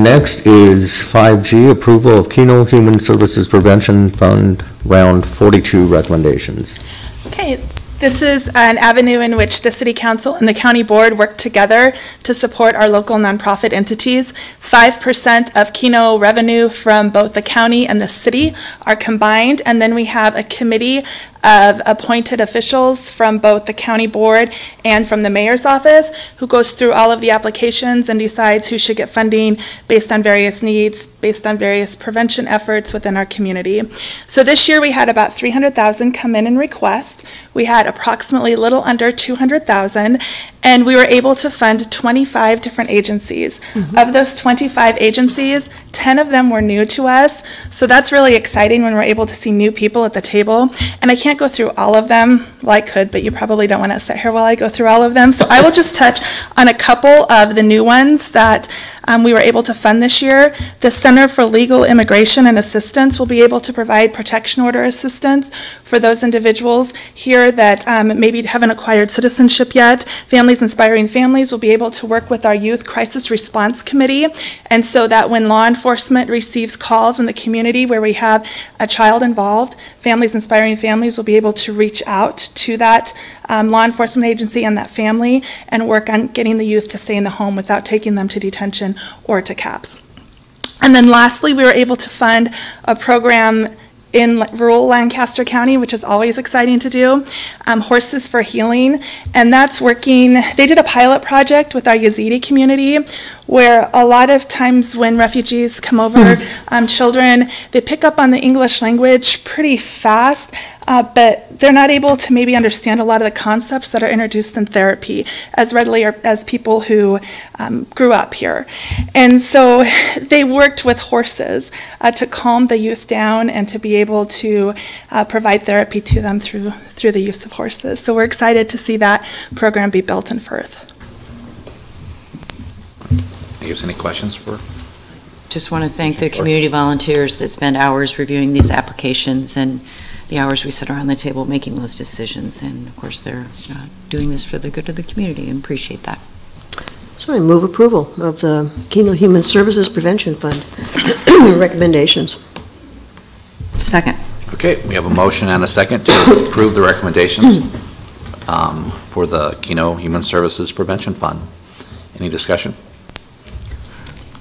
[SPEAKER 3] Next is 5G, approval of Keno Human Services Prevention Fund Round 42 recommendations.
[SPEAKER 13] Okay, this is an avenue in which the City Council and the County Board work together to support our local nonprofit entities. 5% of Keno revenue from both the county and the city are combined, and then we have a committee of appointed officials from both the county board and from the mayor's office who goes through all of the applications and decides who should get funding based on various needs, based on various prevention efforts within our community. So this year we had about 300,000 come in and request. We had approximately a little under 200,000, and we were able to fund 25 different agencies. Of those 25 agencies, 10 of them were new to us, so that's really exciting when we're able to see new people at the table. And I can't go through all of them. Well, I could, but you probably don't want to sit here while I go through all of them. So I will just touch on a couple of the new ones that we were able to fund this year. The Center for Legal Immigration and Assistance will be able to provide protection order assistance for those individuals here that maybe haven't acquired citizenship yet. Families Inspiring Families will be able to work with our Youth Crisis Response Committee, and so that when law enforcement receives calls in the community where we have a child involved, Families Inspiring Families will be able to reach out to that law enforcement agency and that family and work on getting the youth to stay in the home without taking them to detention or to CAPS. And then lastly, we were able to fund a program in rural Lancaster County, which is always exciting to do, Horses for Healing, and that's working. They did a pilot project with our Yazidi community where a lot of times when refugees come over, children, they pick up on the English language pretty fast, but they're not able to maybe understand a lot of the concepts that are introduced in therapy as readily as people who grew up here. And so they worked with horses to calm the youth down and to be able to provide therapy to them through the use of horses. So we're excited to see that program be built in Firth.
[SPEAKER 1] Any questions for?
[SPEAKER 4] Just want to thank the community volunteers that spend hours reviewing these applications and the hours we sit around the table making those decisions. And of course, they're doing this for the good of the community, and appreciate that.
[SPEAKER 14] So I move approval of the Keno Human Services Prevention Fund recommendations.
[SPEAKER 4] Second.
[SPEAKER 1] Okay, we have a motion and a second to approve the recommendations for the Keno Human Services Prevention Fund. Any discussion?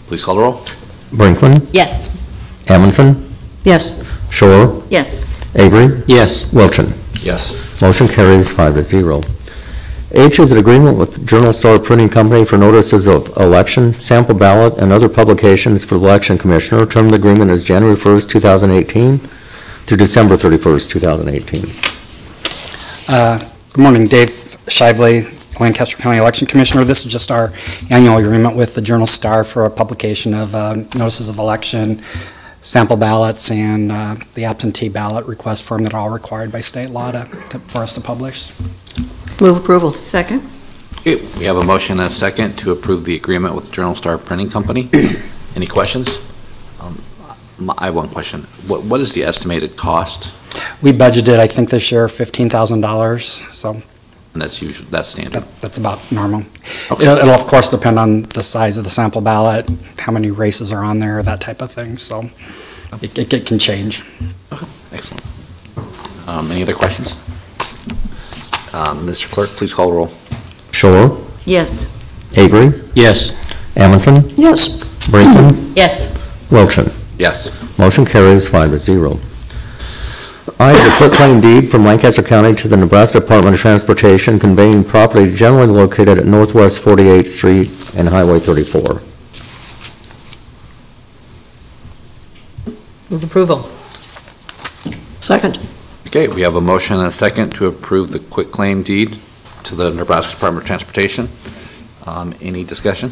[SPEAKER 1] Please call the roll.
[SPEAKER 3] Brinkman,
[SPEAKER 4] Yes.
[SPEAKER 3] Amundson,
[SPEAKER 14] Yes.
[SPEAKER 3] Shore,
[SPEAKER 4] Yes.
[SPEAKER 3] Avery,
[SPEAKER 10] Yes.
[SPEAKER 3] Wilchin.
[SPEAKER 1] Yes.
[SPEAKER 3] Motion carries 5-0. H is an agreement with Journal Star Printing Company for notices of election, sample ballot, and other publications for the election commissioner. Term of the agreement is January 1st, 2018 through December 31st, 2018.
[SPEAKER 16] Good morning, Dave Shively, Lancaster County Election Commissioner. This is just our annual agreement with the Journal Star for a publication of notices of election, sample ballots, and the absentee ballot request form that are all required by state law for us to publish.
[SPEAKER 14] Move approval.
[SPEAKER 4] Second.
[SPEAKER 1] Okay, we have a motion and a second to approve the agreement with Journal Star Printing Company. Any questions? I have one question. What is the estimated cost?
[SPEAKER 16] We budgeted, I think this year, $15,000, so.
[SPEAKER 1] And that's standard?
[SPEAKER 16] That's about normal.
[SPEAKER 1] Okay.
[SPEAKER 16] It'll of course depend on the size of the sample ballot, how many races are on there, that type of thing, so it can change.
[SPEAKER 1] Okay, excellent. Any other questions? Mr. Clerk, please call the roll.
[SPEAKER 3] Shore,
[SPEAKER 4] Yes.
[SPEAKER 3] Avery,
[SPEAKER 10] Yes.
[SPEAKER 3] Amundson,
[SPEAKER 14] Yes.
[SPEAKER 3] Brinkman,
[SPEAKER 4] Yes.
[SPEAKER 3] Wilchin.
[SPEAKER 1] Yes.
[SPEAKER 3] Motion carries 5-0. I is a quitclaim deed from Lancaster County to the Nebraska Department of Transportation conveying property generally located at Northwest 48th Street and Highway 34.
[SPEAKER 2] Move approval.
[SPEAKER 14] Second.
[SPEAKER 1] Okay, we have a motion and a second to approve the quitclaim deed to the Nebraska Department of Transportation. Any discussion?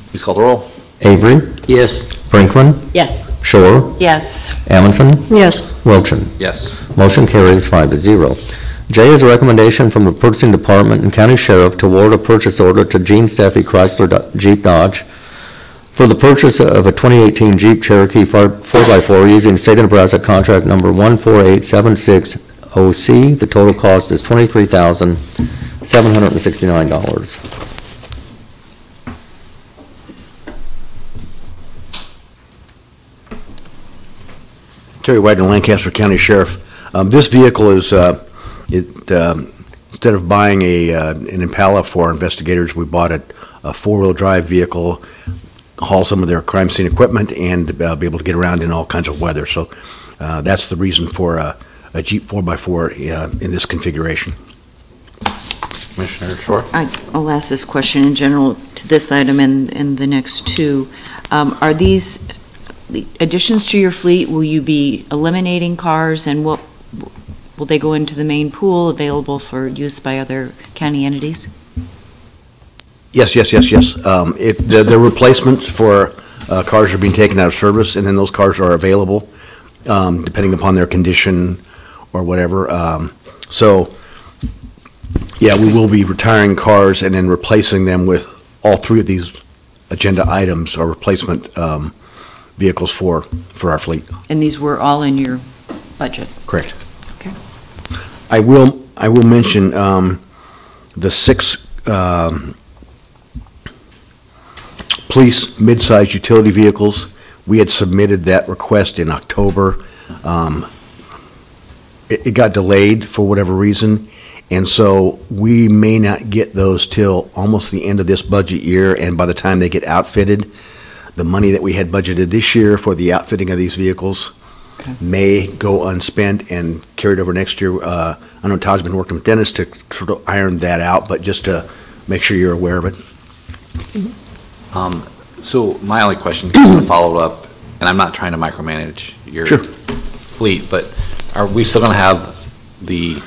[SPEAKER 1] Please call the roll.
[SPEAKER 3] Avery,
[SPEAKER 10] Yes.
[SPEAKER 3] Brinkman,
[SPEAKER 2] Yes.
[SPEAKER 3] Shore,
[SPEAKER 4] Yes.
[SPEAKER 3] Amundson,
[SPEAKER 14] Yes.
[SPEAKER 3] Wilchin.
[SPEAKER 1] Yes.
[SPEAKER 3] Motion carries 5-0. J is a recommendation from the Purchasing Department and County Sheriff to award a purchase order to Gene Steffi Chrysler Jeep Dodge for the purchase of a 2018 Jeep Cherokee 4x4 using state of Nebraska contract number 14876OC. The total cost is $23,769.
[SPEAKER 11] Terry White, Lancaster County Sheriff. This vehicle is, instead of buying an Impala for our investigators, we bought a four-wheel drive vehicle, haul some of their crime scene equipment, and be able to get around in all kinds of weather. So that's the reason for a Jeep 4x4 in this configuration.
[SPEAKER 1] Commissioner Shore?
[SPEAKER 4] I'll ask this question in general to this item and the next two. Are these the additions to your fleet? Will you be eliminating cars, and what will they go into the main pool available for use by other county entities?
[SPEAKER 11] Yes. The replacements for cars are being taken out of service, and then those cars are available depending upon their condition or whatever. We will be retiring cars and then replacing them with all three of these agenda items or replacement vehicles for our fleet.
[SPEAKER 4] And these were all in your budget?
[SPEAKER 11] Correct.
[SPEAKER 4] Okay.
[SPEAKER 11] I will mention the 6 police mid-size utility vehicles. We had submitted that request in October. It got delayed for whatever reason, and so we may not get those till almost the end of this budget year, and by the time they get outfitted, the money that we had budgeted this year for the outfitting of these vehicles may go unspent and carried over next year. I know Todd's been working with Dennis to sort of iron that out, but just to make sure you're aware of it.
[SPEAKER 1] So my only question, to follow up, and I'm not trying to micromanage your fleet, but are we still going to have the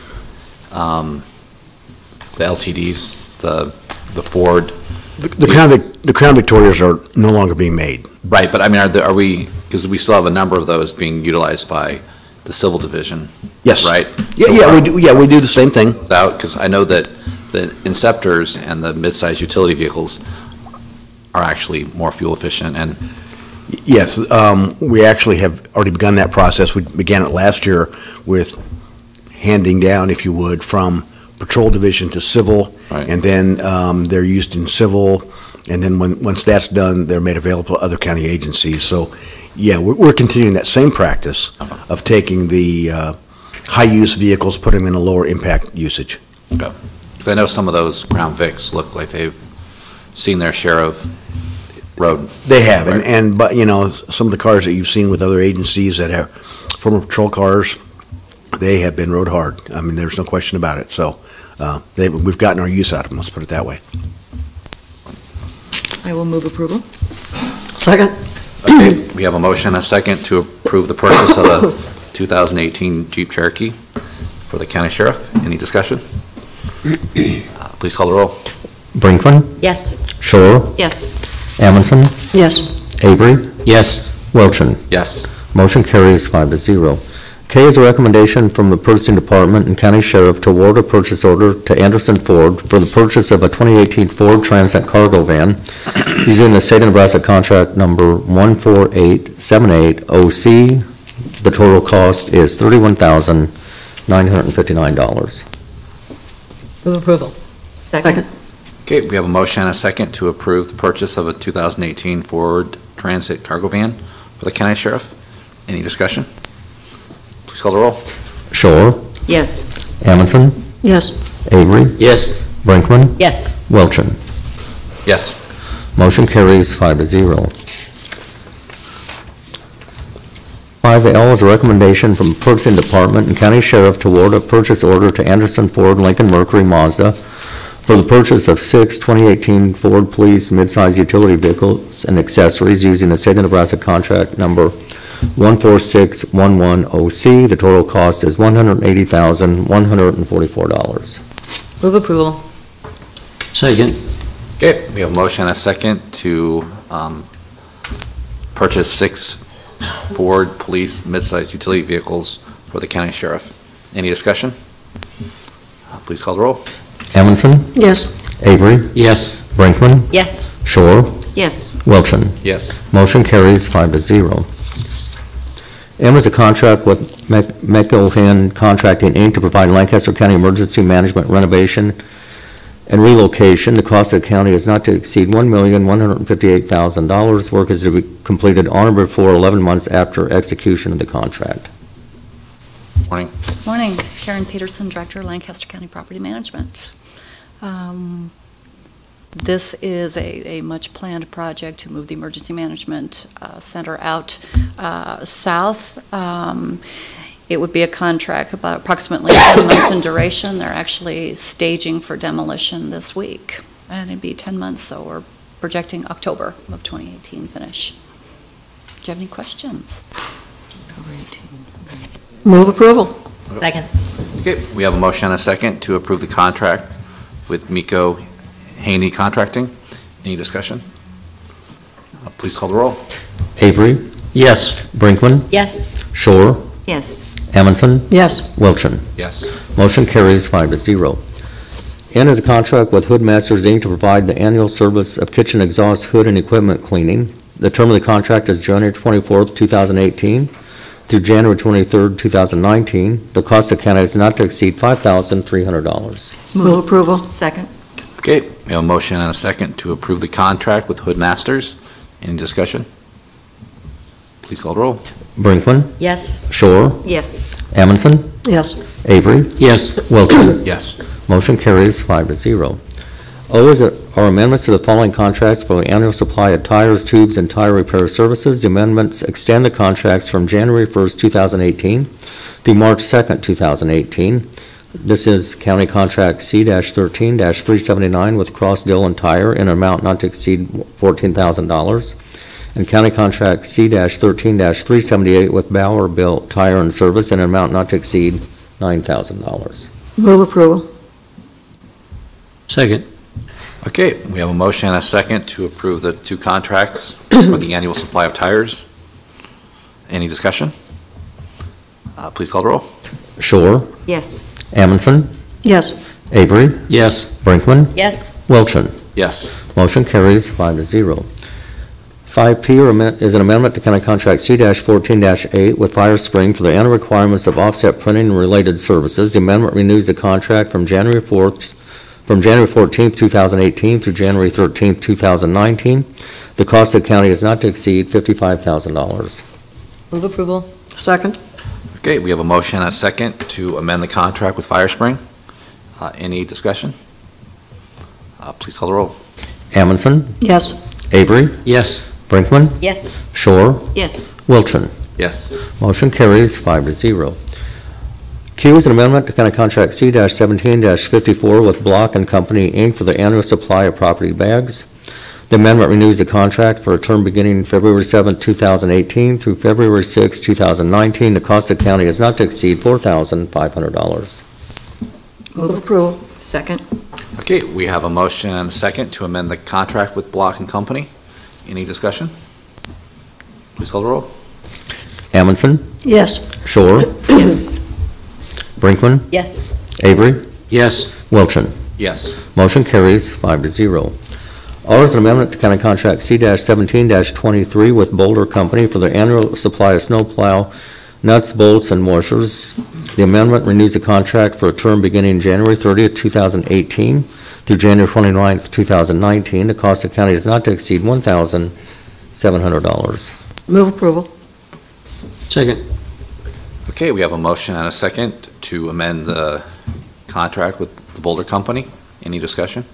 [SPEAKER 1] LTDs, the Ford?
[SPEAKER 11] The Crown Victorias are no longer being made.
[SPEAKER 1] Right, but I mean, are we, because we still have a number of those being utilized by the Civil Division?
[SPEAKER 11] Yes.
[SPEAKER 1] Right?
[SPEAKER 11] We do. Yeah, we do the same thing.
[SPEAKER 1] Because I know that the Inceptors and the mid-size utility vehicles are actually more fuel efficient. And
[SPEAKER 11] yes, we actually have already begun that process. We began it last year with handing down, if you would, from Patrol Division to Civil, and then they're used in Civil, and then once that's done, they're made available to other county agencies. So, yeah, we're continuing that same practice of taking the high-use vehicles, putting them in a lower impact usage.
[SPEAKER 1] Okay. Because I know some of those Crown Vics look like they've seen their share of road.
[SPEAKER 11] They have, right? But you know, some of the cars that you've seen with other agencies that have former patrol cars, they have been rode hard. I mean, there's no question about it. So we've gotten our use out of them, let's put it that way.
[SPEAKER 4] I will move approval.
[SPEAKER 14] Second.
[SPEAKER 1] Okay, we have a motion and a second to approve the purchase of a 2018 Jeep Cherokee for the county sheriff. Any discussion? Please call the roll.
[SPEAKER 3] Brinkman,
[SPEAKER 4] Yes.
[SPEAKER 3] Shore,
[SPEAKER 4] Yes.
[SPEAKER 3] Amundson,
[SPEAKER 14] Yes.
[SPEAKER 3] Avery,
[SPEAKER 10] Yes.
[SPEAKER 3] Wilchin.
[SPEAKER 1] Yes.
[SPEAKER 3] Motion carries 5-0. K is a recommendation from the Purchasing Department and County Sheriff to award a purchase order to Anderson Ford for the purchase of a 2018 Ford Transit cargo van using the state of Nebraska contract number 14878OC. The total cost is $31,959.
[SPEAKER 2] Move approval.
[SPEAKER 14] Second.
[SPEAKER 1] Okay, we have a motion and a second to approve the purchase of a 2018 Ford Transit cargo van for the county sheriff. Any discussion? Please call the roll.
[SPEAKER 3] Shore,
[SPEAKER 4] Yes.
[SPEAKER 3] Amundson,
[SPEAKER 14] Yes.
[SPEAKER 3] Avery,
[SPEAKER 10] Yes.
[SPEAKER 3] Brinkman,
[SPEAKER 2] Yes.
[SPEAKER 3] Wilchin.
[SPEAKER 1] Yes.
[SPEAKER 3] Motion carries 5-0. 5L is a recommendation from the Purchasing Department and County Sheriff to award a purchase order to Anderson Ford Lincoln Mercury Mazda for the purchase of 6 2018 Ford Police midsize utility vehicles and accessories using the state of Nebraska contract number 14611OC. The total cost is $180,144.
[SPEAKER 2] Move approval.
[SPEAKER 10] Second.
[SPEAKER 1] Okay, we have a motion and a second to purchase 6 Ford Police midsize utility vehicles for the county sheriff. Any discussion? Please call the roll.
[SPEAKER 3] Amundson,
[SPEAKER 14] Yes.
[SPEAKER 3] Avery,
[SPEAKER 10] Yes.
[SPEAKER 3] Brinkman,
[SPEAKER 2] Yes.
[SPEAKER 3] Shore,
[SPEAKER 4] Yes.
[SPEAKER 3] Wilchin.
[SPEAKER 1] Yes.
[SPEAKER 3] Motion carries 5-0. M is a contract with McIlhenny Contracting, Inc. to provide Lancaster County Emergency Management renovation And relocation, the cost of the county is not to exceed $1,158,000. Work is to be completed on or before 11 months after execution of the contract.
[SPEAKER 1] Morning.
[SPEAKER 17] Morning. Karen Peterson, Director, Lancaster County Property Management. This is a much-planned project to move the Emergency Management Center out south. It would be a contract about approximately 10 months in duration. They're actually staging for demolition this week, and it'd be 10 months, so we're projecting October of 2018 finish. Do you have any questions?
[SPEAKER 14] Move approval.
[SPEAKER 2] Second.
[SPEAKER 1] Okay, we have a motion and a second to approve the contract with Miko Haney Contracting. Any discussion? Please call the roll.
[SPEAKER 3] Avery?
[SPEAKER 10] Yes.
[SPEAKER 3] Brinkman?
[SPEAKER 2] Yes.
[SPEAKER 3] Shore?
[SPEAKER 4] Yes.
[SPEAKER 3] Amundson?
[SPEAKER 14] Yes.
[SPEAKER 3] Wilchin?
[SPEAKER 1] Yes.
[SPEAKER 3] Motion carries 5-0. N is a contract with Hood Masters, Inc. to provide the annual service of kitchen exhaust hood and equipment cleaning. The term of the contract is January 24th, 2018 through January 23rd, 2019. The cost of county is not to exceed $5,300.
[SPEAKER 14] Move approval.
[SPEAKER 4] Second.
[SPEAKER 1] Okay, we have a motion and a second to approve the contract with Hood Masters. Any discussion? Please call the roll.
[SPEAKER 3] Brinkman?
[SPEAKER 2] Yes.
[SPEAKER 3] Shore?
[SPEAKER 4] Yes.
[SPEAKER 3] Amundson?
[SPEAKER 14] Yes.
[SPEAKER 3] Avery?
[SPEAKER 10] Yes.
[SPEAKER 3] Wilchin?
[SPEAKER 1] Yes.
[SPEAKER 3] Motion carries 5-0. O are amendments to the following contracts for the annual supply of tires, tubes, and tire repair services. The amendments extend the contracts from January 1st, 2018 through March 2nd, 2018. This is County Contract C-13-379 with Cross Dillon Tire in an amount not to exceed $14,000. And County Contract C-13-378 with Bauer Built Tire and Service in an amount not to exceed $9,000.
[SPEAKER 14] Move approval.
[SPEAKER 10] Second.
[SPEAKER 1] Okay, we have a motion and a second to approve the two contracts for the annual supply of tires. Any discussion? Please call the roll.
[SPEAKER 3] Shore?
[SPEAKER 4] Yes.
[SPEAKER 3] Amundson?
[SPEAKER 14] Yes.
[SPEAKER 3] Avery?
[SPEAKER 10] Yes.
[SPEAKER 3] Brinkman?
[SPEAKER 2] Yes.
[SPEAKER 3] Wilchin?
[SPEAKER 1] Yes.
[SPEAKER 3] Motion carries 5-0. 5P is an amendment to County Contract C-14-8 with Fire Spring for the annual requirements of offset printing and related services. The amendment renews the contract from January 14th, 2018 through January 13th, 2019. The cost of the county is not to exceed $55,000.
[SPEAKER 2] Move approval.
[SPEAKER 14] Second.
[SPEAKER 1] Okay, we have a motion and a second to amend the contract with Fire Spring. Any discussion? Please call the roll.
[SPEAKER 3] Amundson?
[SPEAKER 14] Yes.
[SPEAKER 3] Avery?
[SPEAKER 10] Yes.
[SPEAKER 3] Brinkman?
[SPEAKER 2] Yes.
[SPEAKER 3] Shore?
[SPEAKER 4] Yes.
[SPEAKER 3] Wilchin?
[SPEAKER 1] Yes.
[SPEAKER 3] Motion carries 5-0. Q is an amendment to County Contract C-17-54 with Block and Company, Inc. for the annual supply of property bags. The amendment renews the contract for a term beginning February 7, 2018 through February 6, 2019. The cost of the county is not to exceed $4,500.
[SPEAKER 14] Move approval.
[SPEAKER 4] Second.
[SPEAKER 1] Okay, we have a motion and a second to amend the contract with Block and Company. Any discussion? Please call the roll.
[SPEAKER 3] Amundson?
[SPEAKER 14] Yes.
[SPEAKER 3] Shore?
[SPEAKER 4] Yes.
[SPEAKER 3] Brinkman?
[SPEAKER 2] Yes.
[SPEAKER 3] Avery?
[SPEAKER 10] Yes.
[SPEAKER 3] Wilchin?
[SPEAKER 1] Yes.
[SPEAKER 3] Motion carries 5-0. R is an amendment to County Contract C-17-23 with Boulder Company for the annual supply of snowplow nuts, bolts, and washers. The amendment renews the contract for a term beginning January 30th, 2018 through January 29th, 2019. The cost of the county is not to exceed $1,700.
[SPEAKER 14] Move approval.
[SPEAKER 10] Second.
[SPEAKER 1] Okay, we have a motion and a second to amend the contract with the Boulder Company. Any discussion?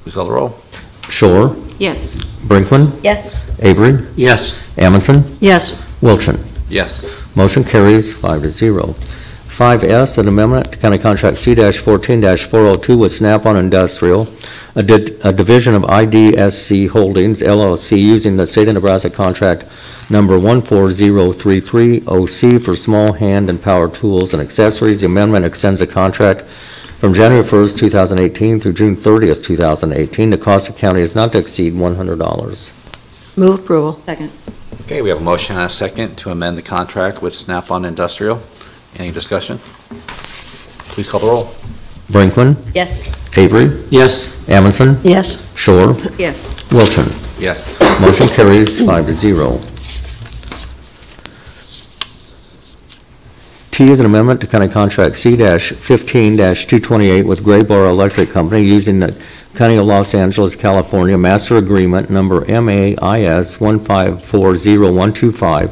[SPEAKER 1] Please call the roll.
[SPEAKER 3] Shore?
[SPEAKER 4] Yes.
[SPEAKER 3] Brinkman?
[SPEAKER 2] Yes.
[SPEAKER 3] Avery?
[SPEAKER 10] Yes.
[SPEAKER 3] Amundson?
[SPEAKER 14] Yes.
[SPEAKER 3] Wilchin?
[SPEAKER 1] Yes.
[SPEAKER 3] Motion carries 5-0. 5S, an amendment to County Contract C-14-402 with Snap-on Industrial, a division of IDSC Holdings LLC using the state of Nebraska contract number 14033OC for small hand and power tools and accessories. The amendment extends the contract from January 1st, 2018 through June 30th, 2018. The cost of county is not to exceed $100.
[SPEAKER 14] Move approval.
[SPEAKER 4] Second.
[SPEAKER 1] Okay, we have a motion and a second to amend the contract with Snap-on Industrial. Any discussion? Please call the roll.
[SPEAKER 3] Brinkman?
[SPEAKER 2] Yes.
[SPEAKER 3] Avery?
[SPEAKER 10] Yes.
[SPEAKER 3] Amundson?
[SPEAKER 14] Yes.
[SPEAKER 3] Shore?
[SPEAKER 4] Yes.
[SPEAKER 3] Wilchin?
[SPEAKER 1] Yes.
[SPEAKER 3] Motion carries 5-0. T is an amendment to County Contract C-15-228 with Gray Bar Electric Company using the County of Los Angeles, California Master Agreement number MAIS 1540125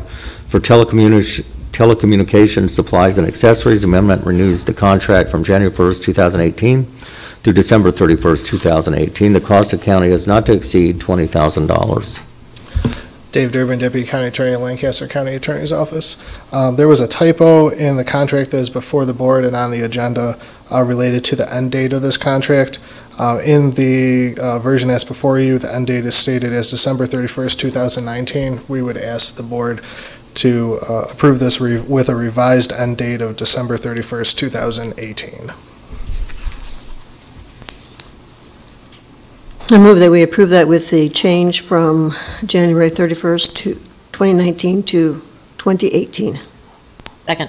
[SPEAKER 3] for telecommunications supplies and accessories. Amendment renews the contract from January 1st, 2018 through December 31st, 2018. The cost of county is not to exceed $20,000.
[SPEAKER 18] Dave Durbin, Deputy County Attorney at Lancaster County Attorney's Office. There was a typo in the contract that is before the board and on the agenda related to the end date of this contract. In the version that's before you, the end date is stated as December 31st, 2019. We would ask the board to approve this with a revised end date of December 31st, 2018.
[SPEAKER 14] I move that we approve that with the change from January 31st, 2019 to 2018.
[SPEAKER 2] Second.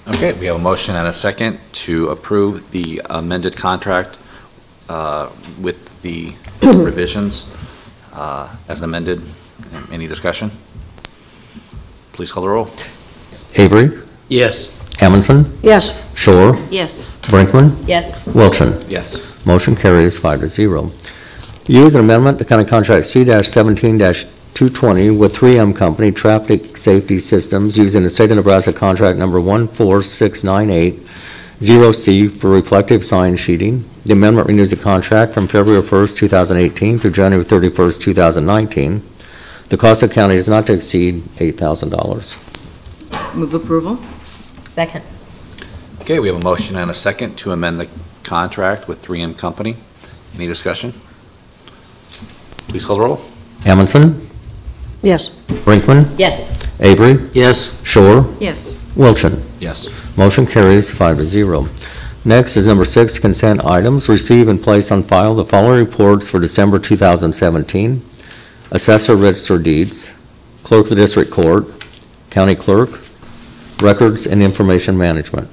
[SPEAKER 1] Okay, we have a motion and a second to approve the amended contract with the revisions as amended. Any discussion? Please call the roll.
[SPEAKER 3] Avery?
[SPEAKER 10] Yes.
[SPEAKER 3] Amundson?
[SPEAKER 14] Yes.
[SPEAKER 3] Shore?
[SPEAKER 4] Yes.
[SPEAKER 3] Brinkman?
[SPEAKER 2] Yes.
[SPEAKER 3] Wilchin?
[SPEAKER 1] Yes.
[SPEAKER 3] Motion carries 5-0. U is an amendment to County Contract C-17-220 with 3M Company Traffic Safety Systems using the State of Nebraska Contract Number 14698-0C for reflective sign sheeting. The amendment renews the contract from February 1st, 2018 through January 31st, 2019. The cost of county is not to exceed $8,000.
[SPEAKER 4] Move approval.
[SPEAKER 2] Second.
[SPEAKER 1] Okay, we have a motion and a second to amend the contract with 3M Company. Any discussion? Please call the roll.
[SPEAKER 3] Amundson?
[SPEAKER 14] Yes.
[SPEAKER 3] Brinkman?
[SPEAKER 2] Yes.
[SPEAKER 3] Avery?
[SPEAKER 10] Yes.
[SPEAKER 3] Shore?
[SPEAKER 4] Yes.
[SPEAKER 3] Wilchin?
[SPEAKER 1] Yes.
[SPEAKER 3] Motion carries 5-0. Next is number 6, consent items. Receive and place on file the following reports for December 2017. Assessor Register Deeds, Clerk of the District Court, County Clerk, Records and Information Management.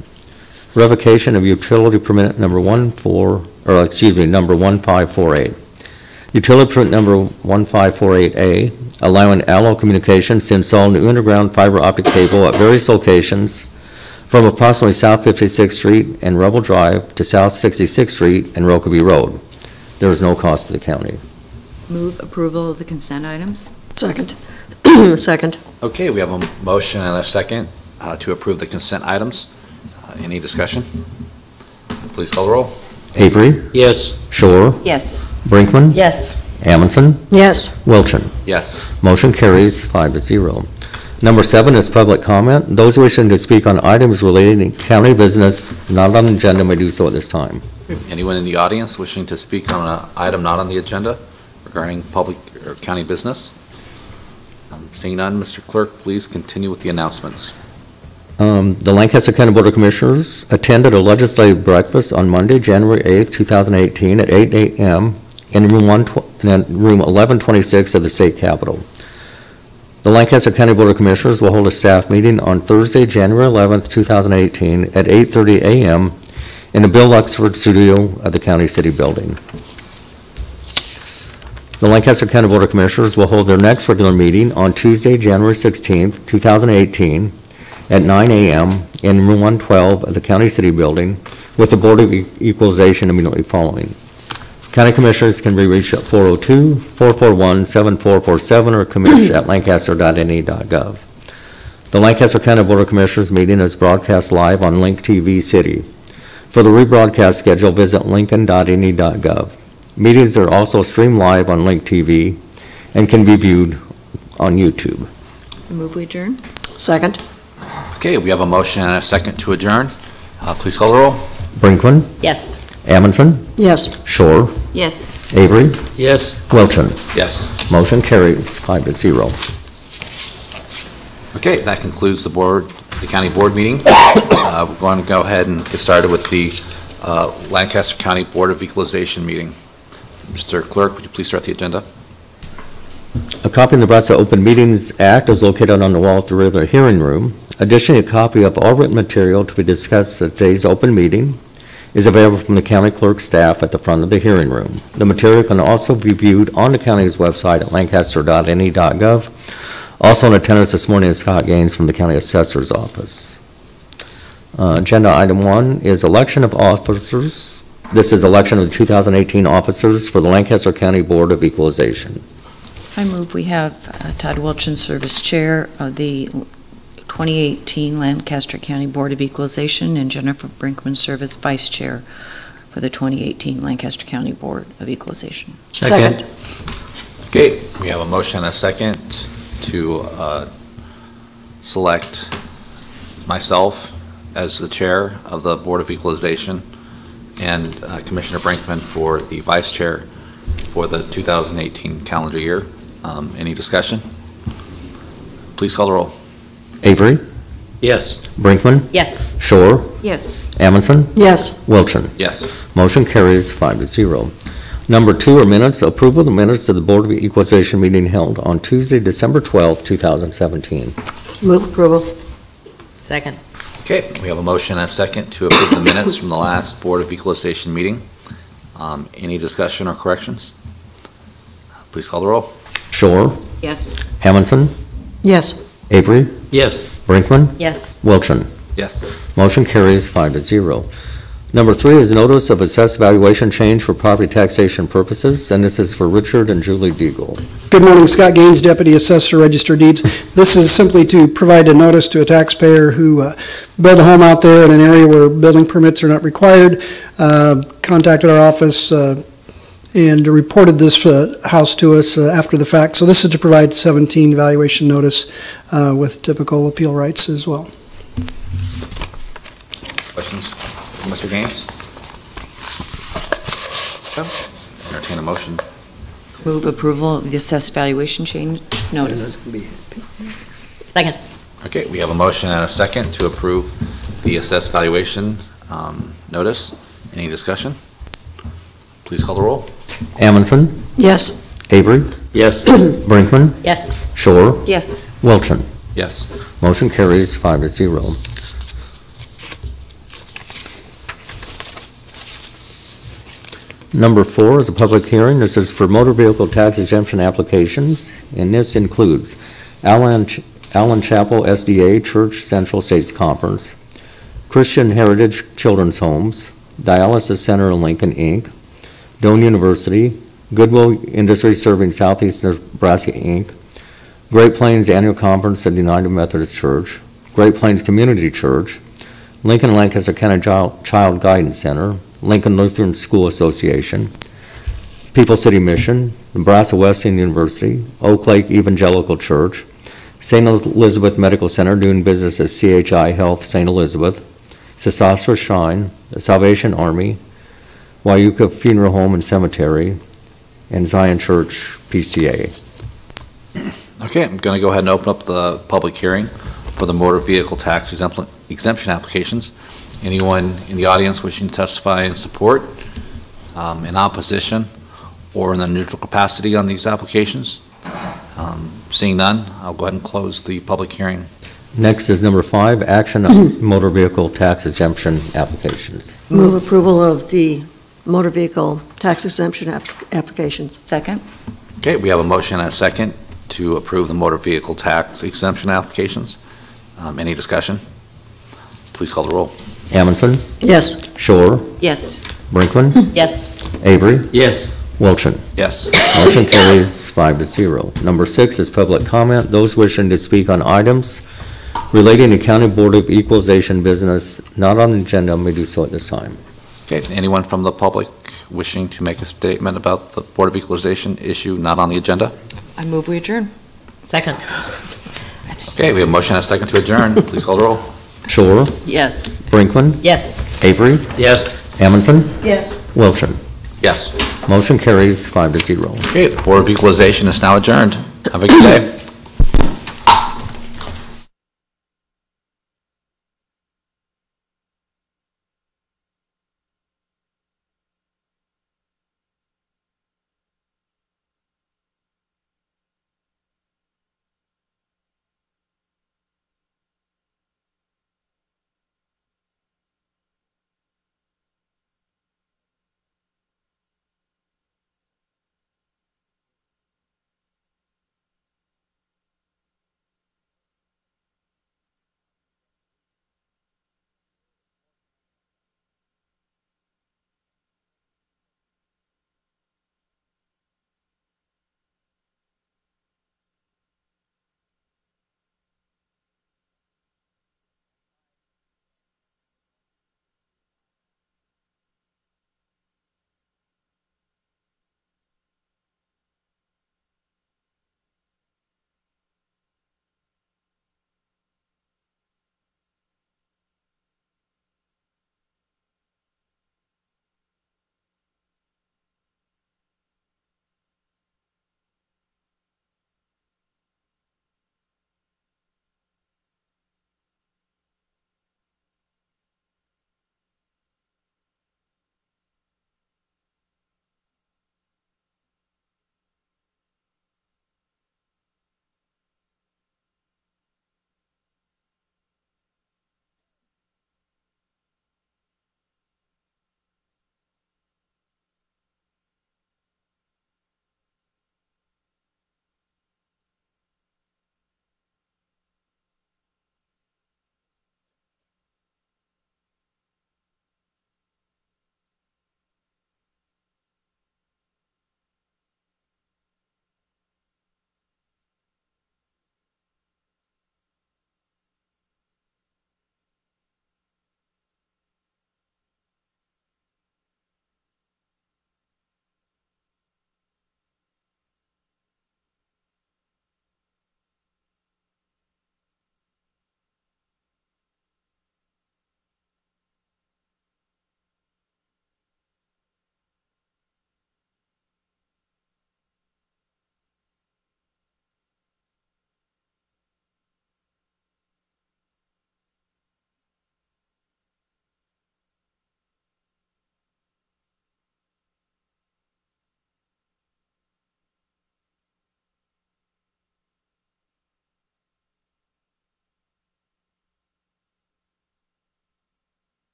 [SPEAKER 3] Revocation of utility permit number 1548. Utility permit number 1548A, allowing Allo Communications to install new underground fiber optic cable at various locations from approximately South 56th Street and Rebel Drive to South 66th Street and Rokeby Road. There is no cost to the county.
[SPEAKER 4] Move approval of the consent items.
[SPEAKER 14] Second. Second.
[SPEAKER 1] Okay, we have a motion and a second to approve the consent items. Any discussion? Please call the roll.
[SPEAKER 10] Avery? Yes.
[SPEAKER 3] Shore?
[SPEAKER 4] Yes.
[SPEAKER 3] Brinkman?
[SPEAKER 2] Yes.
[SPEAKER 3] Amundson?
[SPEAKER 14] Yes.
[SPEAKER 3] Wilchin?
[SPEAKER 1] Yes.
[SPEAKER 3] Motion carries 5-0. Number 7 is public comment. Those wishing to speak on items relating to county business not on the agenda may do so at this time.
[SPEAKER 1] Anyone in the audience wishing to speak on an item not on the agenda regarding public or county business? Seeing none, Mr. Clerk, please continue with the announcements.
[SPEAKER 3] The Lancaster County Board of Commissioners attended a legislative breakfast on Monday, January 8th, 2018 at 8 a.m. in room 1126 of the State Capitol. The Lancaster County Board of Commissioners will hold a staff meeting on Thursday, January 11th, 2018 at 8:30 a.m. in the Bill Luxford Studio of the County City Building. The Lancaster County Board of Commissioners will hold their next regular meeting on Tuesday, January 16th, 2018 at 9 a.m. in room 112 of the County City Building with the Board of Equalization immediately following. County Commissioners can be reached at 402-441-7447 or commish@lancaster.ne.gov. The Lancaster County Board of Commissioners meeting is broadcast live on LNKTV City. For the rebroadcast schedule, visit lincoln.ne.gov. Meetings are also streamed live on LNKTV and can be viewed on YouTube.
[SPEAKER 4] Move we adjourn.
[SPEAKER 14] Second.
[SPEAKER 1] Okay, we have a motion and a second to adjourn. Please call the roll.
[SPEAKER 3] Brinkman?
[SPEAKER 2] Yes.
[SPEAKER 3] Amundson?
[SPEAKER 14] Yes.
[SPEAKER 3] Shore?
[SPEAKER 4] Yes.
[SPEAKER 3] Avery?
[SPEAKER 10] Yes.
[SPEAKER 3] Wilchin?
[SPEAKER 1] Yes.
[SPEAKER 3] Motion carries 5-0.
[SPEAKER 1] Okay, that concludes the county board meeting. We're going to go ahead and get started with the Lancaster County Board of Equalization meeting. Mr. Clerk, would you please start the agenda?
[SPEAKER 3] A copy of the Nebraska Open Meetings Act is located on the wall at the rear of the hearing room. Additionally, a copy of all written material to be discussed at today's open meeting is available from the county clerk's staff at the front of the hearing room. The material can also be viewed on the county's website at lancaster.ne.gov. Also in attendance this morning is Scott Gaines from the County Assessor's Office. Agenda item 1 is election of officers. This is election of the 2018 officers for the Lancaster County Board of Equalization.
[SPEAKER 4] I move we have Todd Wilchin serve as chair of the 2018 Lancaster County Board of Equalization and Jennifer Brinkman serve as vice chair for the 2018 Lancaster County Board of Equalization.
[SPEAKER 14] Second.
[SPEAKER 1] Okay, we have a motion and a second to select myself as the chair of the Board of Equalization and Commissioner Brinkman for the vice chair for the 2018 calendar year. Any discussion? Please call the roll.
[SPEAKER 3] Avery?
[SPEAKER 10] Yes.
[SPEAKER 3] Brinkman?
[SPEAKER 17] Yes.
[SPEAKER 3] Shore?
[SPEAKER 4] Yes.
[SPEAKER 3] Amundson?
[SPEAKER 14] Yes.
[SPEAKER 3] Wilchin?
[SPEAKER 1] Yes.
[SPEAKER 3] Motion carries 5-0. Number 2 are minutes. Approval of the minutes of the Board of Equalization meeting held on Tuesday, December 12, 2017.
[SPEAKER 14] Move approval.
[SPEAKER 17] Second.
[SPEAKER 1] Okay, we have a motion and a second to approve the minutes from the last Board of Equalization meeting. Any discussion or corrections? Please call the roll.
[SPEAKER 3] Shore?
[SPEAKER 4] Yes.
[SPEAKER 3] Amundson?
[SPEAKER 14] Yes.
[SPEAKER 3] Avery?
[SPEAKER 10] Yes.
[SPEAKER 3] Brinkman?
[SPEAKER 17] Yes.
[SPEAKER 3] Wilchin?
[SPEAKER 1] Yes.
[SPEAKER 3] Motion carries 5-0. Number 3 is notice of assessed valuation change for property taxation purposes, and this is for Richard and Julie Deagle.
[SPEAKER 19] Good morning, Scott Gaines, Deputy Assessor, Register Deeds. This is simply to provide a notice to a taxpayer who built a home out there in an area where building permits are not required, contacted our office and reported this house to us after the fact. So this is to provide 17 valuation notice with typical appeal rights as well.
[SPEAKER 1] Questions? Mr. Gaines? Entertain a motion.
[SPEAKER 4] Move approval of the assessed valuation change notice.
[SPEAKER 17] Second.
[SPEAKER 1] Okay, we have a motion and a second to approve the assessed valuation notice. Any discussion? Please call the roll.
[SPEAKER 3] Amundson?
[SPEAKER 14] Yes.
[SPEAKER 3] Avery?
[SPEAKER 10] Yes.
[SPEAKER 3] Brinkman?
[SPEAKER 17] Yes.
[SPEAKER 3] Shore?
[SPEAKER 4] Yes.
[SPEAKER 3] Wilchin?
[SPEAKER 1] Yes.
[SPEAKER 3] Motion carries 5-0. Number 4 is a public hearing. This is for motor vehicle tax exemption applications, and this includes Allen Chapel SDA Church Central States Conference, Christian Heritage Children's Homes, Dialysis Center in Lincoln, Inc., Doane University, Goodwill Industries Serving Southeast Nebraska, Inc., Great Plains Annual Conference of the United Methodist Church, Great Plains Community Church, Lincoln Lancaster County Child Guidance Center, Lincoln Lutheran School Association, People City Mission, Nebraska Wesleyan University, Oak Lake Evangelical Church, St. Elizabeth Medical Center doing business as CHI Health St. Elizabeth, Sesostris Shrine, the Salvation Army, Wyuka Funeral Home and Cemetery, and Zion Church PCA.
[SPEAKER 1] Okay, I'm going to go ahead and open up the public hearing for the motor vehicle tax exemption applications. Anyone in the audience wishing to testify in support, in opposition, or in a neutral capacity on these applications? Seeing none, I'll go ahead and close the public hearing.
[SPEAKER 3] Next is number 5, action on motor vehicle tax exemption applications.
[SPEAKER 14] Move approval of the motor vehicle tax exemption applications.
[SPEAKER 4] Second.
[SPEAKER 1] Okay, we have a motion and a second to approve the motor vehicle tax exemption applications. Any discussion? Please call the roll.
[SPEAKER 3] Amundson?
[SPEAKER 14] Yes.
[SPEAKER 3] Shore?
[SPEAKER 4] Yes.
[SPEAKER 3] Brinkman?
[SPEAKER 17] Yes.
[SPEAKER 3] Avery?
[SPEAKER 10] Yes.
[SPEAKER 3] Wilchin?
[SPEAKER 1] Yes.
[SPEAKER 3] Motion carries 5-0. Number 6 is public comment. Those wishing to speak on items relating to County Board of Equalization business not on the agenda may do so at this time.
[SPEAKER 1] Okay, anyone from the public wishing to make a statement about the Board of Equalization issue not on the agenda?
[SPEAKER 4] I move we adjourn.
[SPEAKER 17] Second.
[SPEAKER 1] Okay, we have a motion and a second to adjourn. Please call the roll.
[SPEAKER 3] Shore?
[SPEAKER 4] Yes.
[SPEAKER 3] Brinkman?
[SPEAKER 17] Yes.
[SPEAKER 3] Avery?
[SPEAKER 10] Yes.
[SPEAKER 3] Amundson?
[SPEAKER 14] Yes.
[SPEAKER 3] Wilchin?
[SPEAKER 1] Yes.
[SPEAKER 3] Motion carries 5-0.
[SPEAKER 1] Okay, the Board of Equalization is now adjourned. Have a good day.